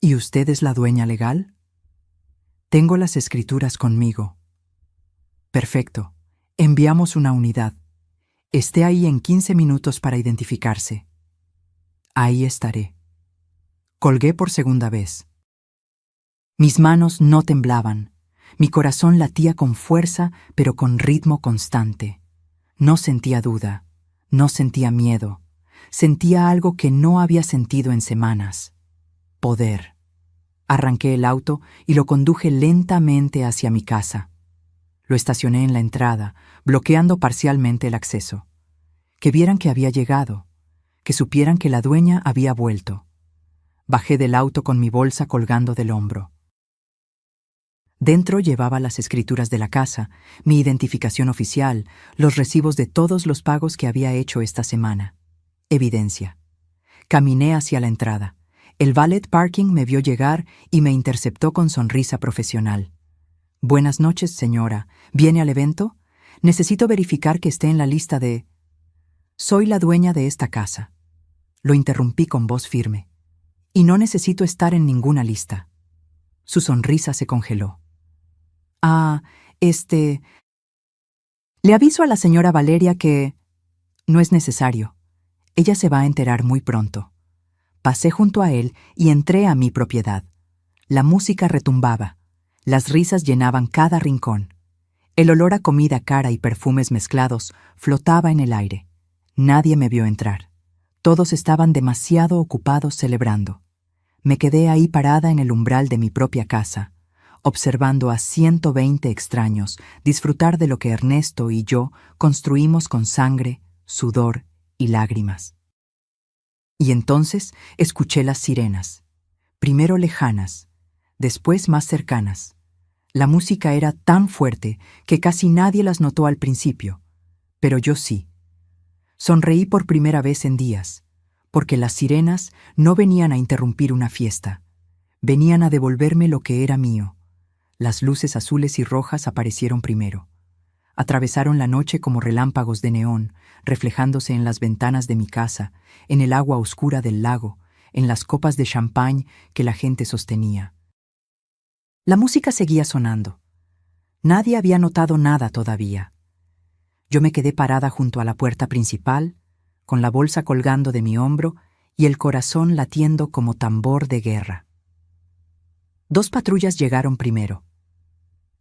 ¿Y usted es la dueña legal? Tengo las escrituras conmigo. Perfecto. Enviamos una unidad. Esté ahí en 15 minutos para identificarse. Ahí estaré. Colgué por segunda vez. Mis manos no temblaban. Mi corazón latía con fuerza, pero con ritmo constante. No sentía duda. No sentía miedo. Sentía algo que no había sentido en semanas. Poder. Arranqué el auto y lo conduje lentamente hacia mi casa. Lo estacioné en la entrada, bloqueando parcialmente el acceso. Que vieran que había llegado, que supieran que la dueña había vuelto. Bajé del auto con mi bolsa colgando del hombro. Dentro llevaba las escrituras de la casa, mi identificación oficial, los recibos de todos los pagos que había hecho esta semana. Evidencia. Caminé hacia la entrada. El valet parking me vio llegar y me interceptó con sonrisa profesional. Buenas noches, señora. ¿Viene al evento? Necesito verificar que esté en la lista de... Soy la dueña de esta casa. Lo interrumpí con voz firme. Y no necesito estar en ninguna lista. Su sonrisa se congeló. Le aviso a la señora Valeria que... No es necesario. Ella se va a enterar muy pronto. Pasé junto a él y entré a mi propiedad. La música retumbaba. Las risas llenaban cada rincón. El olor a comida cara y perfumes mezclados flotaba en el aire. Nadie me vio entrar. Todos estaban demasiado ocupados celebrando. Me quedé ahí parada en el umbral de mi propia casa, observando a 120 extraños disfrutar de lo que Ernesto y yo construimos con sangre, sudor y lágrimas. Y entonces escuché las sirenas, primero lejanas, después más cercanas. La música era tan fuerte que casi nadie las notó al principio, pero yo sí. Sonreí por primera vez en días, porque las sirenas no venían a interrumpir una fiesta, venían a devolverme lo que era mío. Las luces azules y rojas aparecieron primero. Atravesaron la noche como relámpagos de neón, reflejándose en las ventanas de mi casa, en el agua oscura del lago, en las copas de champán que la gente sostenía. La música seguía sonando. Nadie había notado nada todavía. Yo me quedé parada junto a la puerta principal, con la bolsa colgando de mi hombro y el corazón latiendo como tambor de guerra. 2 patrullas llegaron primero.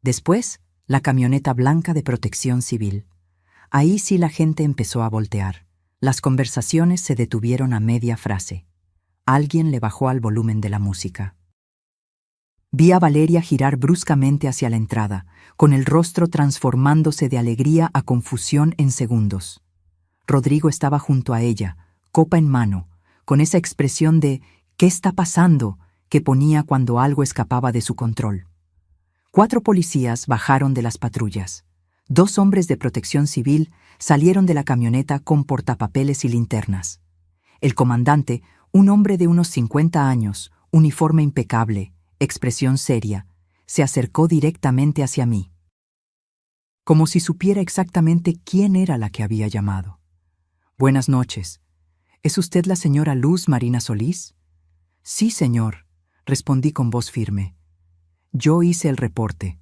Después, la camioneta blanca de Protección Civil. Ahí sí la gente empezó a voltear. Las conversaciones se detuvieron a media frase. Alguien le bajó al volumen de la música. Vi a Valeria girar bruscamente hacia la entrada, con el rostro transformándose de alegría a confusión en segundos. Rodrigo estaba junto a ella, copa en mano, con esa expresión de «¿Qué está pasando?» que ponía cuando algo escapaba de su control. 4 policías bajaron de las patrullas. 2 hombres de Protección Civil salieron de la camioneta con portapapeles y linternas. El comandante, un hombre de unos 50 años, uniforme impecable, expresión seria, se acercó directamente hacia mí, como si supiera exactamente quién era la que había llamado. «Buenas noches. ¿Es usted la señora Luz Marina Solís?» «Sí, señor», respondí con voz firme. Yo hice el reporte.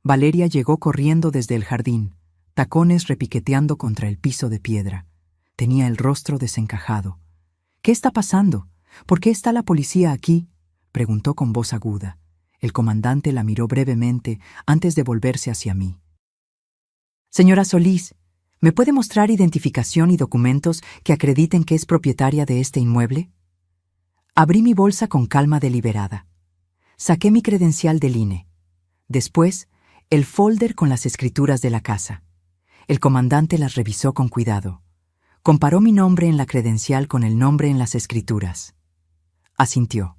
Valeria llegó corriendo desde el jardín, tacones repiqueteando contra el piso de piedra. Tenía el rostro desencajado. «¿Qué está pasando? ¿Por qué está la policía aquí?», preguntó con voz aguda. El comandante la miró brevemente antes de volverse hacia mí. «Señora Solís, ¿me puede mostrar identificación y documentos que acrediten que es propietaria de este inmueble?» Abrí mi bolsa con calma deliberada. Saqué mi credencial del INE. Después, el folder con las escrituras de la casa. El comandante las revisó con cuidado. Comparó mi nombre en la credencial con el nombre en las escrituras. Asintió.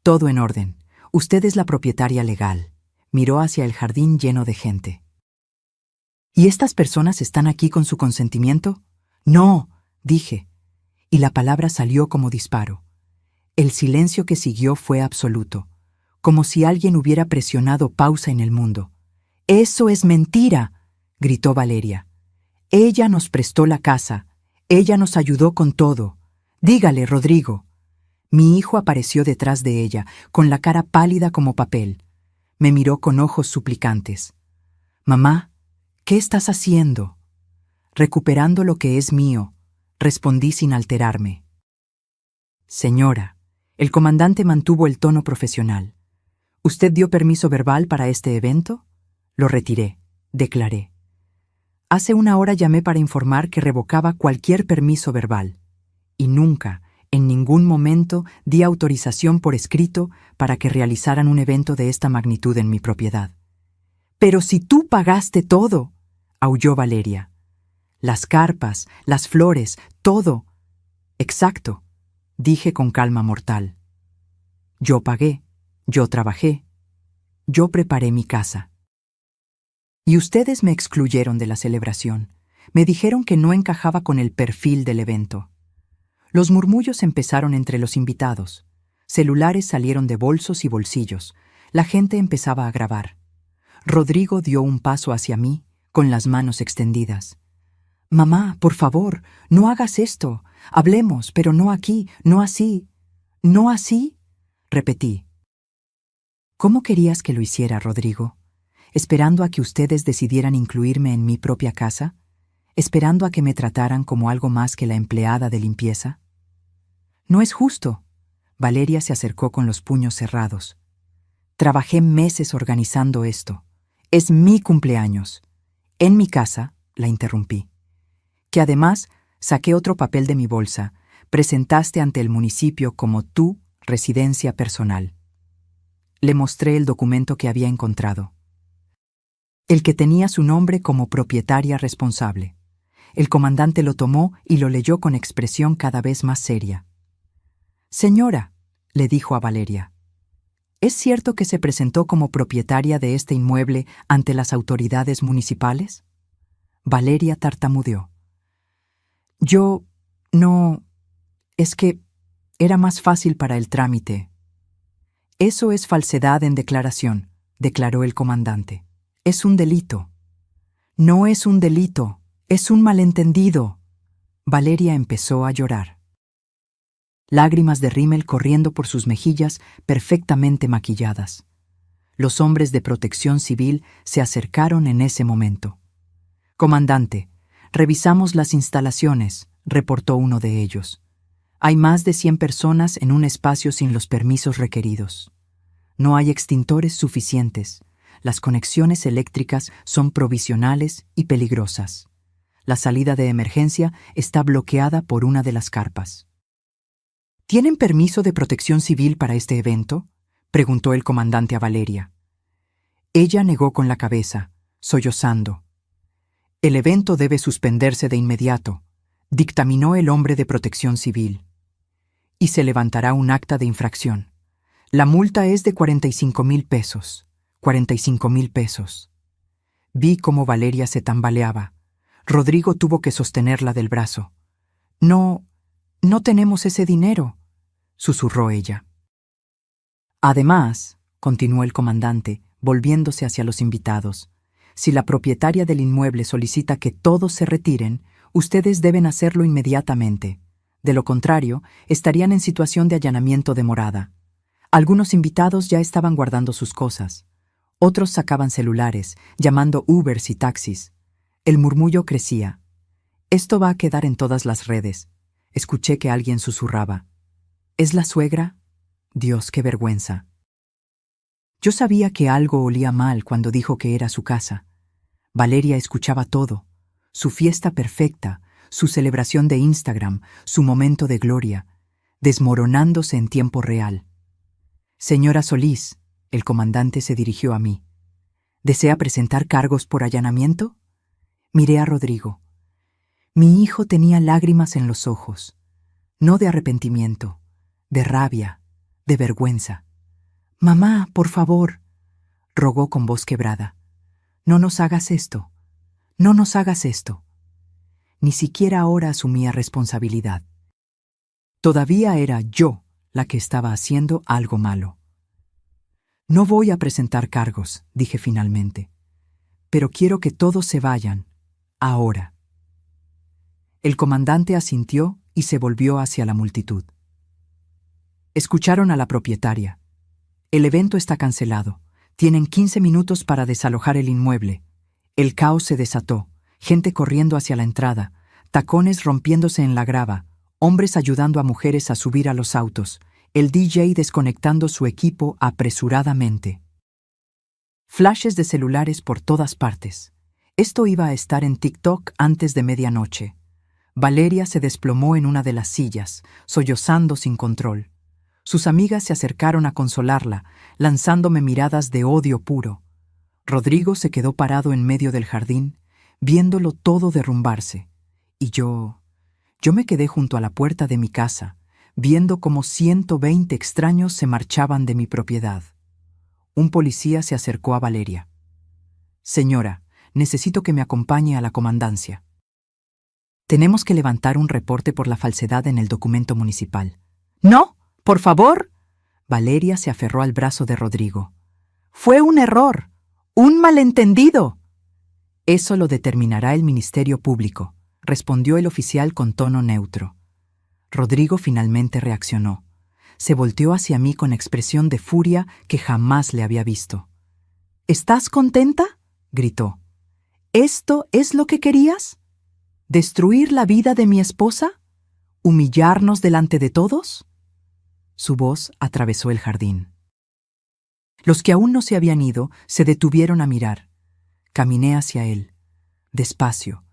«Todo en orden. Usted es la propietaria legal. Miró hacia el jardín lleno de gente. ¿Y estas personas están aquí con su consentimiento? No, dije, y la palabra salió como disparo. El silencio que siguió fue absoluto, como si alguien hubiera presionado pausa en el mundo. «¡Eso es mentira!», gritó Valeria. «Ella nos prestó la casa, ella nos ayudó con todo. Dígale, Rodrigo». Mi hijo apareció detrás de ella, con la cara pálida como papel. Me miró con ojos suplicantes. «Mamá, ¿qué estás haciendo?». «Recuperando lo que es mío», respondí sin alterarme. «Señora», el comandante mantuvo el tono profesional. «¿Usted dio permiso verbal para este evento?». «Lo retiré», declaré. «Hace una hora llamé para informar que revocaba cualquier permiso verbal. Y nunca, en ningún momento, di autorización por escrito para que realizaran un evento de esta magnitud en mi propiedad». «Pero si tú pagaste todo», aulló Valeria. «Las carpas, las flores, todo». «Exacto», dije con calma mortal. «Yo pagué, yo trabajé, yo preparé mi casa. Y ustedes me excluyeron de la celebración. Me dijeron que no encajaba con el perfil del evento». Los murmullos empezaron entre los invitados. Celulares salieron de bolsos y bolsillos. La gente empezaba a grabar. Rodrigo dio un paso hacia mí, con las manos extendidas. «Mamá, por favor, no hagas esto. Hablemos, pero no aquí, no así». «¿No así?», repetí. «¿Cómo querías que lo hiciera, Rodrigo? ¿Esperando a que ustedes decidieran incluirme en mi propia casa? ¿Esperando a que me trataran como algo más que la empleada de limpieza?». «No es justo». Valeria se acercó con los puños cerrados. «Trabajé meses organizando esto. Es mi cumpleaños. En mi casa», la interrumpí. «Que además saqué otro papel de mi bolsa. Presentaste ante el municipio como tu residencia personal». Le mostré el documento que había encontrado. El que tenía su nombre como propietaria responsable. El comandante lo tomó y lo leyó con expresión cada vez más seria. «Señora», le dijo a Valeria, «¿es cierto que se presentó como propietaria de este inmueble ante las autoridades municipales?». Valeria tartamudeó. «Yo no... es que era más fácil para el trámite». «Eso es falsedad en declaración», declaró el comandante. «Es un delito». «No es un delito, es un malentendido». Valeria empezó a llorar. Lágrimas de rímel corriendo por sus mejillas perfectamente maquilladas. Los hombres de protección civil se acercaron en ese momento. «Comandante, revisamos las instalaciones», reportó uno de ellos. «Hay más de 100 personas en un espacio sin los permisos requeridos. No hay extintores suficientes. Las conexiones eléctricas son provisionales y peligrosas. La salida de emergencia está bloqueada por una de las carpas». «¿Tienen permiso de protección civil para este evento?», preguntó el comandante a Valeria. Ella negó con la cabeza, sollozando. «El evento debe suspenderse de inmediato», dictaminó el hombre de protección civil. «Y se levantará un acta de infracción. La multa es de 45,000 pesos. 45,000 pesos». Vi cómo Valeria se tambaleaba. Rodrigo tuvo que sostenerla del brazo. No tenemos ese dinero», susurró ella. «Además», continuó el comandante, volviéndose hacia los invitados, «si la propietaria del inmueble solicita que todos se retiren, ustedes deben hacerlo inmediatamente. De lo contrario, estarían en situación de allanamiento de morada. Algunos invitados ya estaban guardando sus cosas. Otros sacaban celulares, llamando Ubers y taxis. El murmullo crecía. «Esto va a quedar en todas las redes». Escuché que alguien susurraba. «¿Es la suegra? Dios, qué vergüenza». Yo sabía que algo olía mal cuando dijo que era su casa. Valeria escuchaba todo. Su fiesta perfecta, su celebración de Instagram, su momento de gloria, desmoronándose en tiempo real. «Señora Solís», el comandante se dirigió a mí. «¿Desea presentar cargos por allanamiento?». Miré a Rodrigo. Mi hijo tenía lágrimas en los ojos, no de arrepentimiento, de rabia, de vergüenza. «Mamá, por favor». rogó con voz quebrada. No nos hagas esto. No nos hagas esto. Ni siquiera ahora asumía responsabilidad. Todavía era yo la que estaba haciendo algo malo. No voy a presentar cargos, dije finalmente, pero quiero que todos se vayan, ahora. El comandante asintió y se volvió hacia la multitud. Escucharon a la propietaria. El evento está cancelado. Tienen 15 minutos para desalojar el inmueble. El caos se desató, gente corriendo hacia la entrada, tacones rompiéndose en la grava, hombres ayudando a mujeres a subir a los autos, el DJ desconectando su equipo apresuradamente. Flashes de celulares por todas partes. Esto iba a estar en TikTok antes de medianoche. Valeria se desplomó en una de las sillas, sollozando sin control. Sus amigas se acercaron a consolarla, lanzándome miradas de odio puro. Rodrigo se quedó parado en medio del jardín, viéndolo todo derrumbarse. Y yo me quedé junto a la puerta de mi casa, viendo cómo 120 extraños se marchaban de mi propiedad. Un policía se acercó a Valeria. «Señora, necesito que me acompañe a la comandancia. Tenemos que levantar un reporte por la falsedad en el documento municipal». «¡No! ¡Por favor!». Valeria se aferró al brazo de Rodrigo. «Fue un error, un malentendido». «Eso lo determinará el Ministerio Público», respondió el oficial con tono neutro. Rodrigo finalmente reaccionó. Se volteó hacia mí con expresión de furia que jamás le había visto. «¿Estás contenta?», gritó. «¿Esto es lo que querías? ¿Destruir la vida de mi esposa? ¿Humillarnos delante de todos?». Su voz atravesó el jardín. Los que aún no se habían ido se detuvieron a mirar. Caminé hacia él, despacio,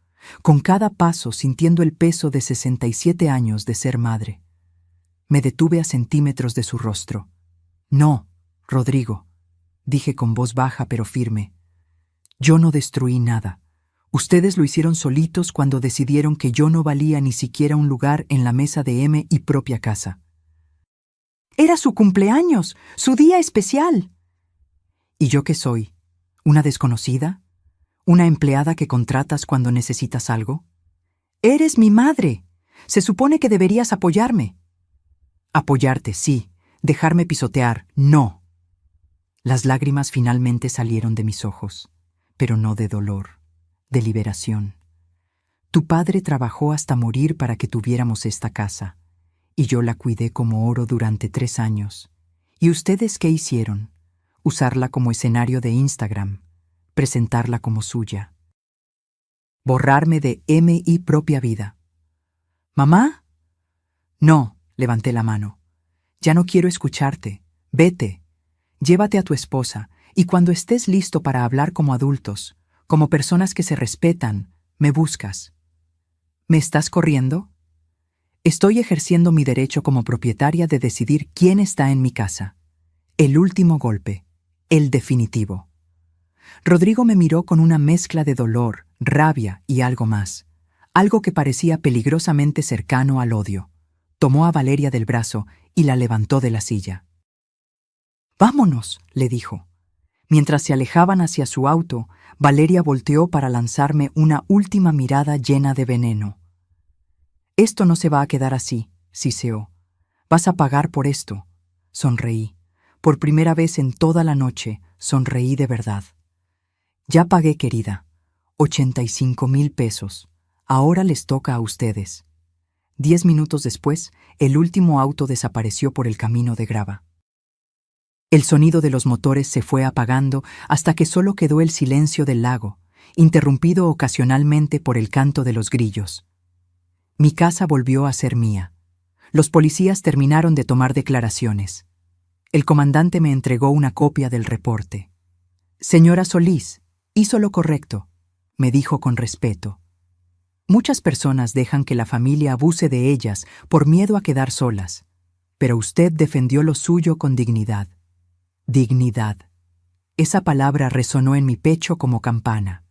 con cada paso sintiendo el peso de 67 años de ser madre. Me detuve a centímetros de su rostro. «No, Rodrigo», dije con voz baja pero firme. «Yo no destruí nada. Ustedes lo hicieron solitos cuando decidieron que yo no valía ni siquiera un lugar en la mesa de mi propia casa». «Era su cumpleaños, su día especial». «¿Y yo qué soy? ¿Una desconocida? ¿Una empleada que contratas cuando necesitas algo?». «Eres mi madre. Se supone que deberías apoyarme». «Apoyarte, sí. Dejarme pisotear, no». Las lágrimas finalmente salieron de mis ojos, pero no de dolor, de liberación. «Tu padre trabajó hasta morir para que tuviéramos esta casa, y yo la cuidé como oro durante 3 años. ¿Y ustedes qué hicieron? Usarla como escenario de Instagram, presentarla como suya. Borrarme de mi propia vida». «¿Mamá?». «No», levanté la mano. «Ya no quiero escucharte. Vete. Llévate a tu esposa, y cuando estés listo para hablar como adultos, como personas que se respetan, me buscas». «¿Me estás corriendo?». «Estoy ejerciendo mi derecho como propietaria de decidir quién está en mi casa. El último golpe, el definitivo». Rodrigo me miró con una mezcla de dolor, rabia y algo más, algo que parecía peligrosamente cercano al odio. Tomó a Valeria del brazo y la levantó de la silla. «Vámonos», le dijo. Mientras se alejaban hacia su auto, Valeria volteó para lanzarme una última mirada llena de veneno. «Esto no se va a quedar así», siseó. «Vas a pagar por esto». Sonreí. Por primera vez en toda la noche, sonreí de verdad. «Ya pagué, querida. 85,000 pesos. Ahora les toca a ustedes». 10 minutos después, el último auto desapareció por el camino de grava. El sonido de los motores se fue apagando hasta que solo quedó el silencio del lago, interrumpido ocasionalmente por el canto de los grillos. Mi casa volvió a ser mía. Los policías terminaron de tomar declaraciones. El comandante me entregó una copia del reporte. «Señora Solís, hizo lo correcto», me dijo con respeto. «Muchas personas dejan que la familia abuse de ellas por miedo a quedar solas, pero usted defendió lo suyo con dignidad». Dignidad. Esa palabra resonó en mi pecho como campana.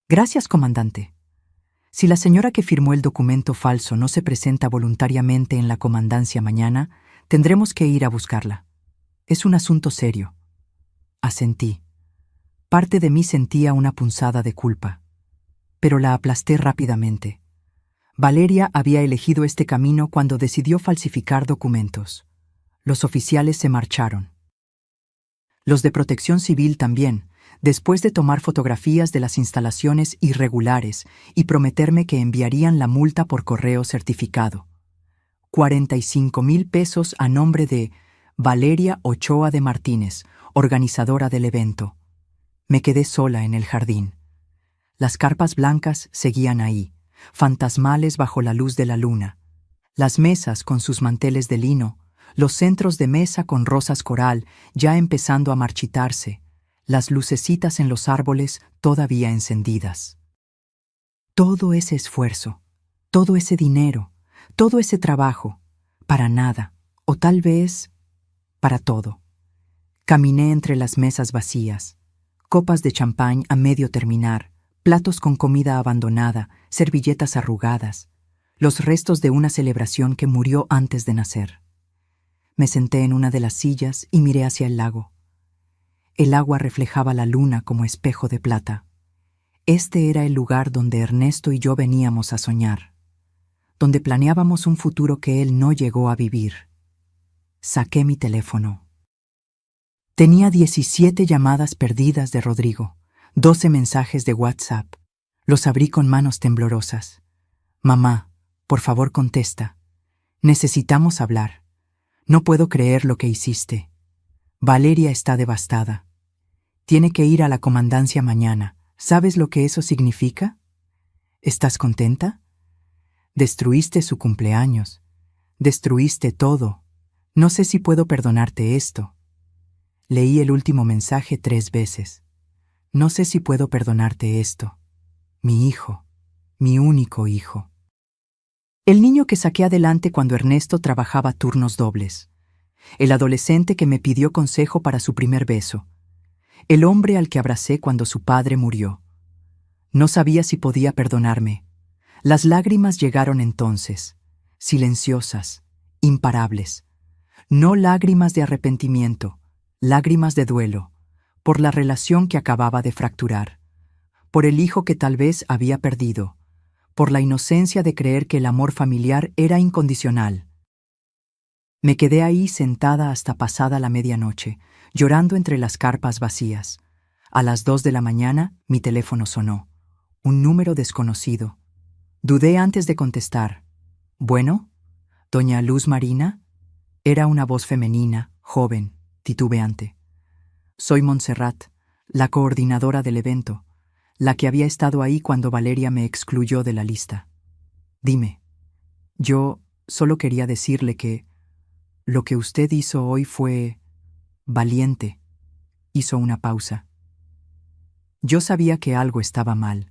«Gracias, comandante. Si la señora que firmó el documento falso no se presenta voluntariamente en la comandancia mañana, tendremos que ir a buscarla. Es un asunto serio». asentí. Parte de mí sentía una punzada de culpa, pero la aplasté rápidamente. Valeria había elegido este camino cuando decidió falsificar documentos. Los oficiales se marcharon. Los de Protección Civil también, después de tomar fotografías de las instalaciones irregulares y prometerme que enviarían la multa por correo certificado. 45,000 pesos a nombre de Valeria Ochoa de Martínez, organizadora del evento. Me quedé sola en el jardín. Las carpas blancas seguían ahí, fantasmales bajo la luz de la luna. Las mesas con sus manteles de lino, los centros de mesa con rosas coral ya empezando a marchitarse, las lucecitas en los árboles todavía encendidas. Todo ese esfuerzo, todo ese dinero, todo ese trabajo, para nada, o tal vez para todo. Caminé entre las mesas vacías, copas de champán a medio terminar, platos con comida abandonada, servilletas arrugadas, los restos de una celebración que murió antes de nacer. Me senté en una de las sillas y miré hacia el lago. El agua reflejaba la luna como espejo de plata. Este era el lugar donde Ernesto y yo veníamos a soñar, donde planeábamos un futuro que él no llegó a vivir. Saqué mi teléfono. Tenía 17 llamadas perdidas de Rodrigo, 12 mensajes de WhatsApp. Los abrí con manos temblorosas. Mamá, por favor contesta. Necesitamos hablar. No puedo creer lo que hiciste. Valeria está devastada. Tiene que ir a la comandancia mañana. ¿Sabes lo que eso significa? ¿Estás contenta? Destruiste su cumpleaños. Destruiste todo. No sé si puedo perdonarte esto. Leí el último mensaje 3 veces. No sé si puedo perdonarte esto. Mi hijo, mi único hijo. El niño que saqué adelante cuando Ernesto trabajaba turnos dobles. El adolescente que me pidió consejo para su primer beso. El hombre al que abracé cuando su padre murió. No sabía si podía perdonarme. Las lágrimas llegaron entonces, silenciosas, imparables. No lágrimas de arrepentimiento, lágrimas de duelo, por la relación que acababa de fracturar, por el hijo que tal vez había perdido, por la inocencia de creer que el amor familiar era incondicional. Me quedé ahí sentada hasta pasada la medianoche, llorando entre las carpas vacías. A las 2 de la mañana, mi teléfono sonó. Un número desconocido. Dudé antes de contestar. ¿Bueno? ¿Doña Luz Marina? Era una voz femenina, joven, titubeante. Soy Montserrat, la coordinadora del evento, la que había estado ahí cuando Valeria me excluyó de la lista. Dime. Yo solo quería decirle que lo que usted hizo hoy fue valiente. Hizo una pausa. Yo sabía que algo estaba mal.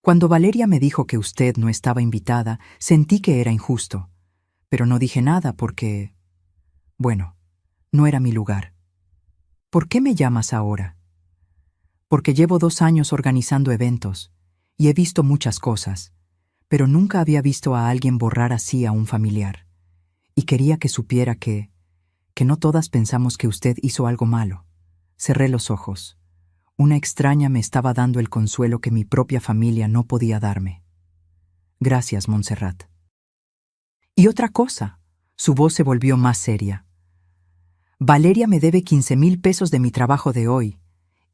Cuando Valeria me dijo que usted no estaba invitada, sentí que era injusto, pero no dije nada porque, bueno, no era mi lugar. ¿Por qué me llamas ahora? Porque llevo 2 años organizando eventos y he visto muchas cosas, pero nunca había visto a alguien borrar así a un familiar. Y quería que supiera que no todas pensamos que usted hizo algo malo. Cerré los ojos. Una extraña me estaba dando el consuelo que mi propia familia no podía darme. Gracias, Montserrat. Y otra cosa, su voz se volvió más seria. Valeria me debe 15,000 pesos de mi trabajo de hoy,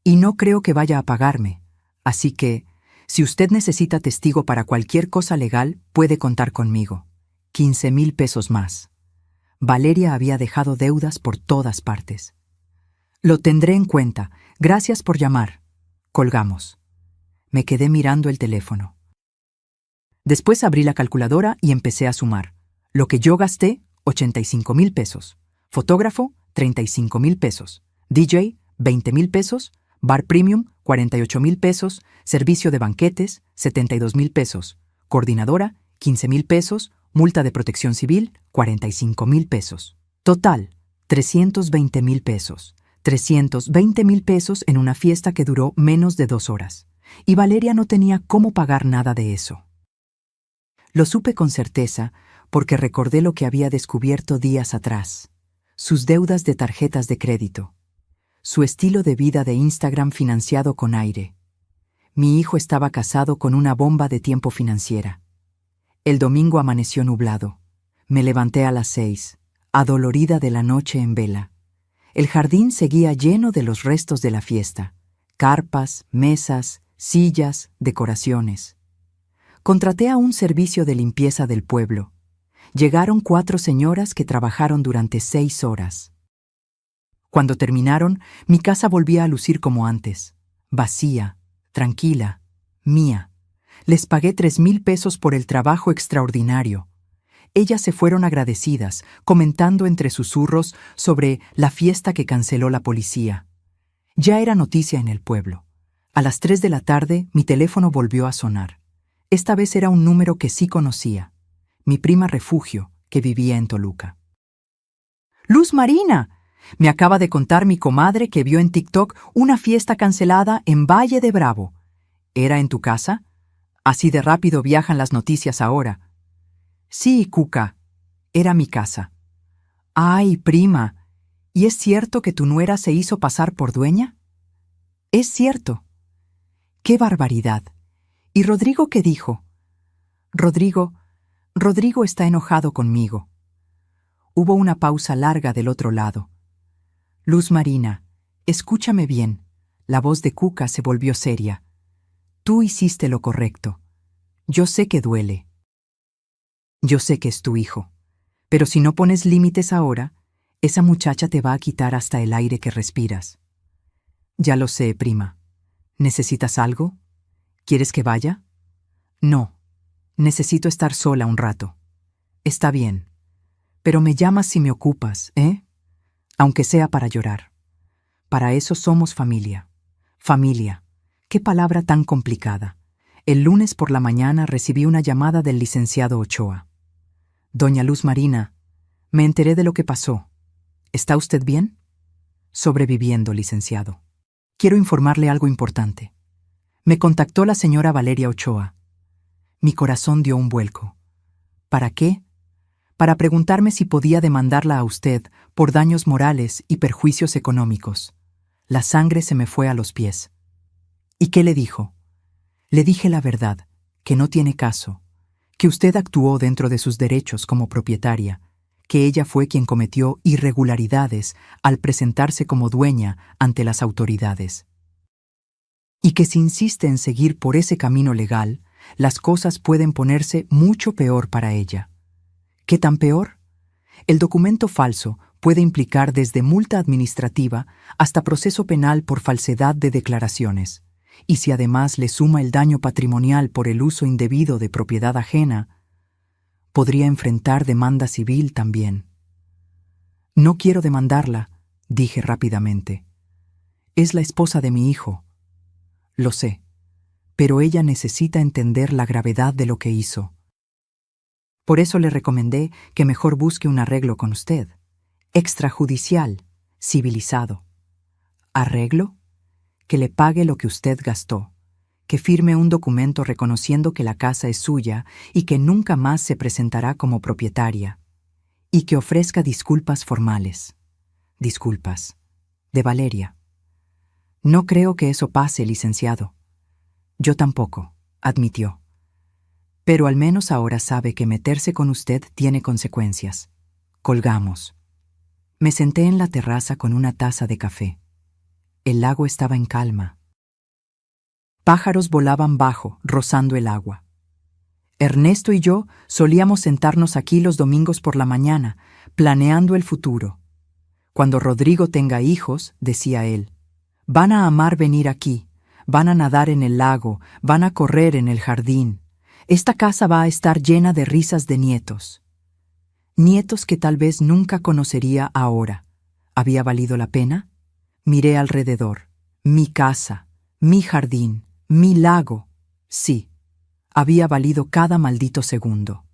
y no creo que vaya a pagarme. Así que, si usted necesita testigo para cualquier cosa legal, puede contar conmigo. 15,000 pesos más. Valeria había dejado deudas por todas partes. Lo tendré en cuenta. Gracias por llamar. Colgamos. Me quedé mirando el teléfono. Después abrí la calculadora y empecé a sumar. Lo que yo gasté, 85,000 pesos. Fotógrafo, 35,000 pesos. DJ, 20,000 pesos. Bar Premium, 48,000 pesos. Servicio de banquetes, 72,000 pesos. Coordinadora, 15,000 pesos. Multa de protección civil, 45,000 pesos. Total, 320,000 pesos. 320,000 pesos en una fiesta que duró menos de 2 horas. Y Valeria no tenía cómo pagar nada de eso. Lo supe con certeza porque recordé lo que había descubierto días atrás. Sus deudas de tarjetas de crédito. su estilo de vida de Instagram financiado con aire. Mi hijo estaba casado con una bomba de tiempo financiera. El domingo amaneció nublado. Me levanté a las 6, adolorida de la noche en vela. El jardín seguía lleno de los restos de la fiesta: carpas, mesas, sillas, decoraciones. Contraté a un servicio de limpieza del pueblo. Llegaron 4 señoras que trabajaron durante 6 horas. Cuando terminaron, mi casa volvía a lucir como antes, vacía, tranquila, mía. Les pagué 3,000 pesos por el trabajo extraordinario. Ellas se fueron agradecidas, comentando entre susurros sobre la fiesta que canceló la policía. Ya era noticia en el pueblo. A las 3 de la tarde, mi teléfono volvió a sonar. Esta vez era un número que sí conocía. Mi prima Refugio, que vivía en Toluca. ¡Luz Marina! Me acaba de contar mi comadre que vio en TikTok una fiesta cancelada en Valle de Bravo. ¿Era en tu casa? Así de rápido viajan las noticias ahora. Sí, Cuca, era mi casa. Ay, prima, ¿y es cierto que tu nuera se hizo pasar por dueña? Es cierto. ¡Qué barbaridad! ¿Y Rodrigo qué dijo? Rodrigo está enojado conmigo. Hubo una pausa larga del otro lado. Luz Marina, escúchame bien. La voz de Cuca se volvió seria. Tú hiciste lo correcto. Yo sé que duele. Yo sé que es tu hijo. Pero si no pones límites ahora, esa muchacha te va a quitar hasta el aire que respiras. Ya lo sé, prima. ¿Necesitas algo? ¿Quieres que vaya? No. Necesito estar sola un rato. Está bien. Pero me llamas si me ocupas, ¿eh? Aunque sea para llorar. Para eso somos familia. Familia. Qué palabra tan complicada. El lunes por la mañana recibí una llamada del licenciado Ochoa. Doña Luz Marina, me enteré de lo que pasó. ¿Está usted bien? Sobreviviendo, licenciado. Quiero informarle algo importante. Me contactó la señora Valeria Ochoa. Mi corazón dio un vuelco. ¿Para qué? Para preguntarme si podía demandarla a usted por daños morales y perjuicios económicos. La sangre se me fue a los pies. ¿Y qué le dijo? Le dije la verdad, que no tiene caso, que usted actuó dentro de sus derechos como propietaria, que ella fue quien cometió irregularidades al presentarse como dueña ante las autoridades. Y que si insiste en seguir por ese camino legal, las cosas pueden ponerse mucho peor para ella. ¿Qué tan peor? El documento falso puede implicar desde multa administrativa hasta proceso penal por falsedad de declaraciones. Y si además le suma el daño patrimonial por el uso indebido de propiedad ajena, podría enfrentar demanda civil también. No quiero demandarla, dije rápidamente. Es la esposa de mi hijo. Lo sé, pero ella necesita entender la gravedad de lo que hizo. Por eso le recomendé que mejor busque un arreglo con usted. Extrajudicial, civilizado. ¿Arreglo? Que le pague lo que usted gastó, que firme un documento reconociendo que la casa es suya y que nunca más se presentará como propietaria, y que ofrezca disculpas formales. Disculpas. De Valeria. No creo que eso pase, licenciado. Yo tampoco, admitió. Pero al menos ahora sabe que meterse con usted tiene consecuencias. Colgamos. Me senté en la terraza con una taza de café. El lago estaba en calma. Pájaros volaban bajo, rozando el agua. Ernesto y yo solíamos sentarnos aquí los domingos por la mañana, planeando el futuro. Cuando Rodrigo tenga hijos, decía él, van a amar venir aquí, van a nadar en el lago, van a correr en el jardín. Esta casa va a estar llena de risas de nietos. Nietos que tal vez nunca conocería ahora. ¿Había valido la pena? Miré alrededor. Mi casa, mi jardín, mi lago. Sí, había valido cada maldito segundo.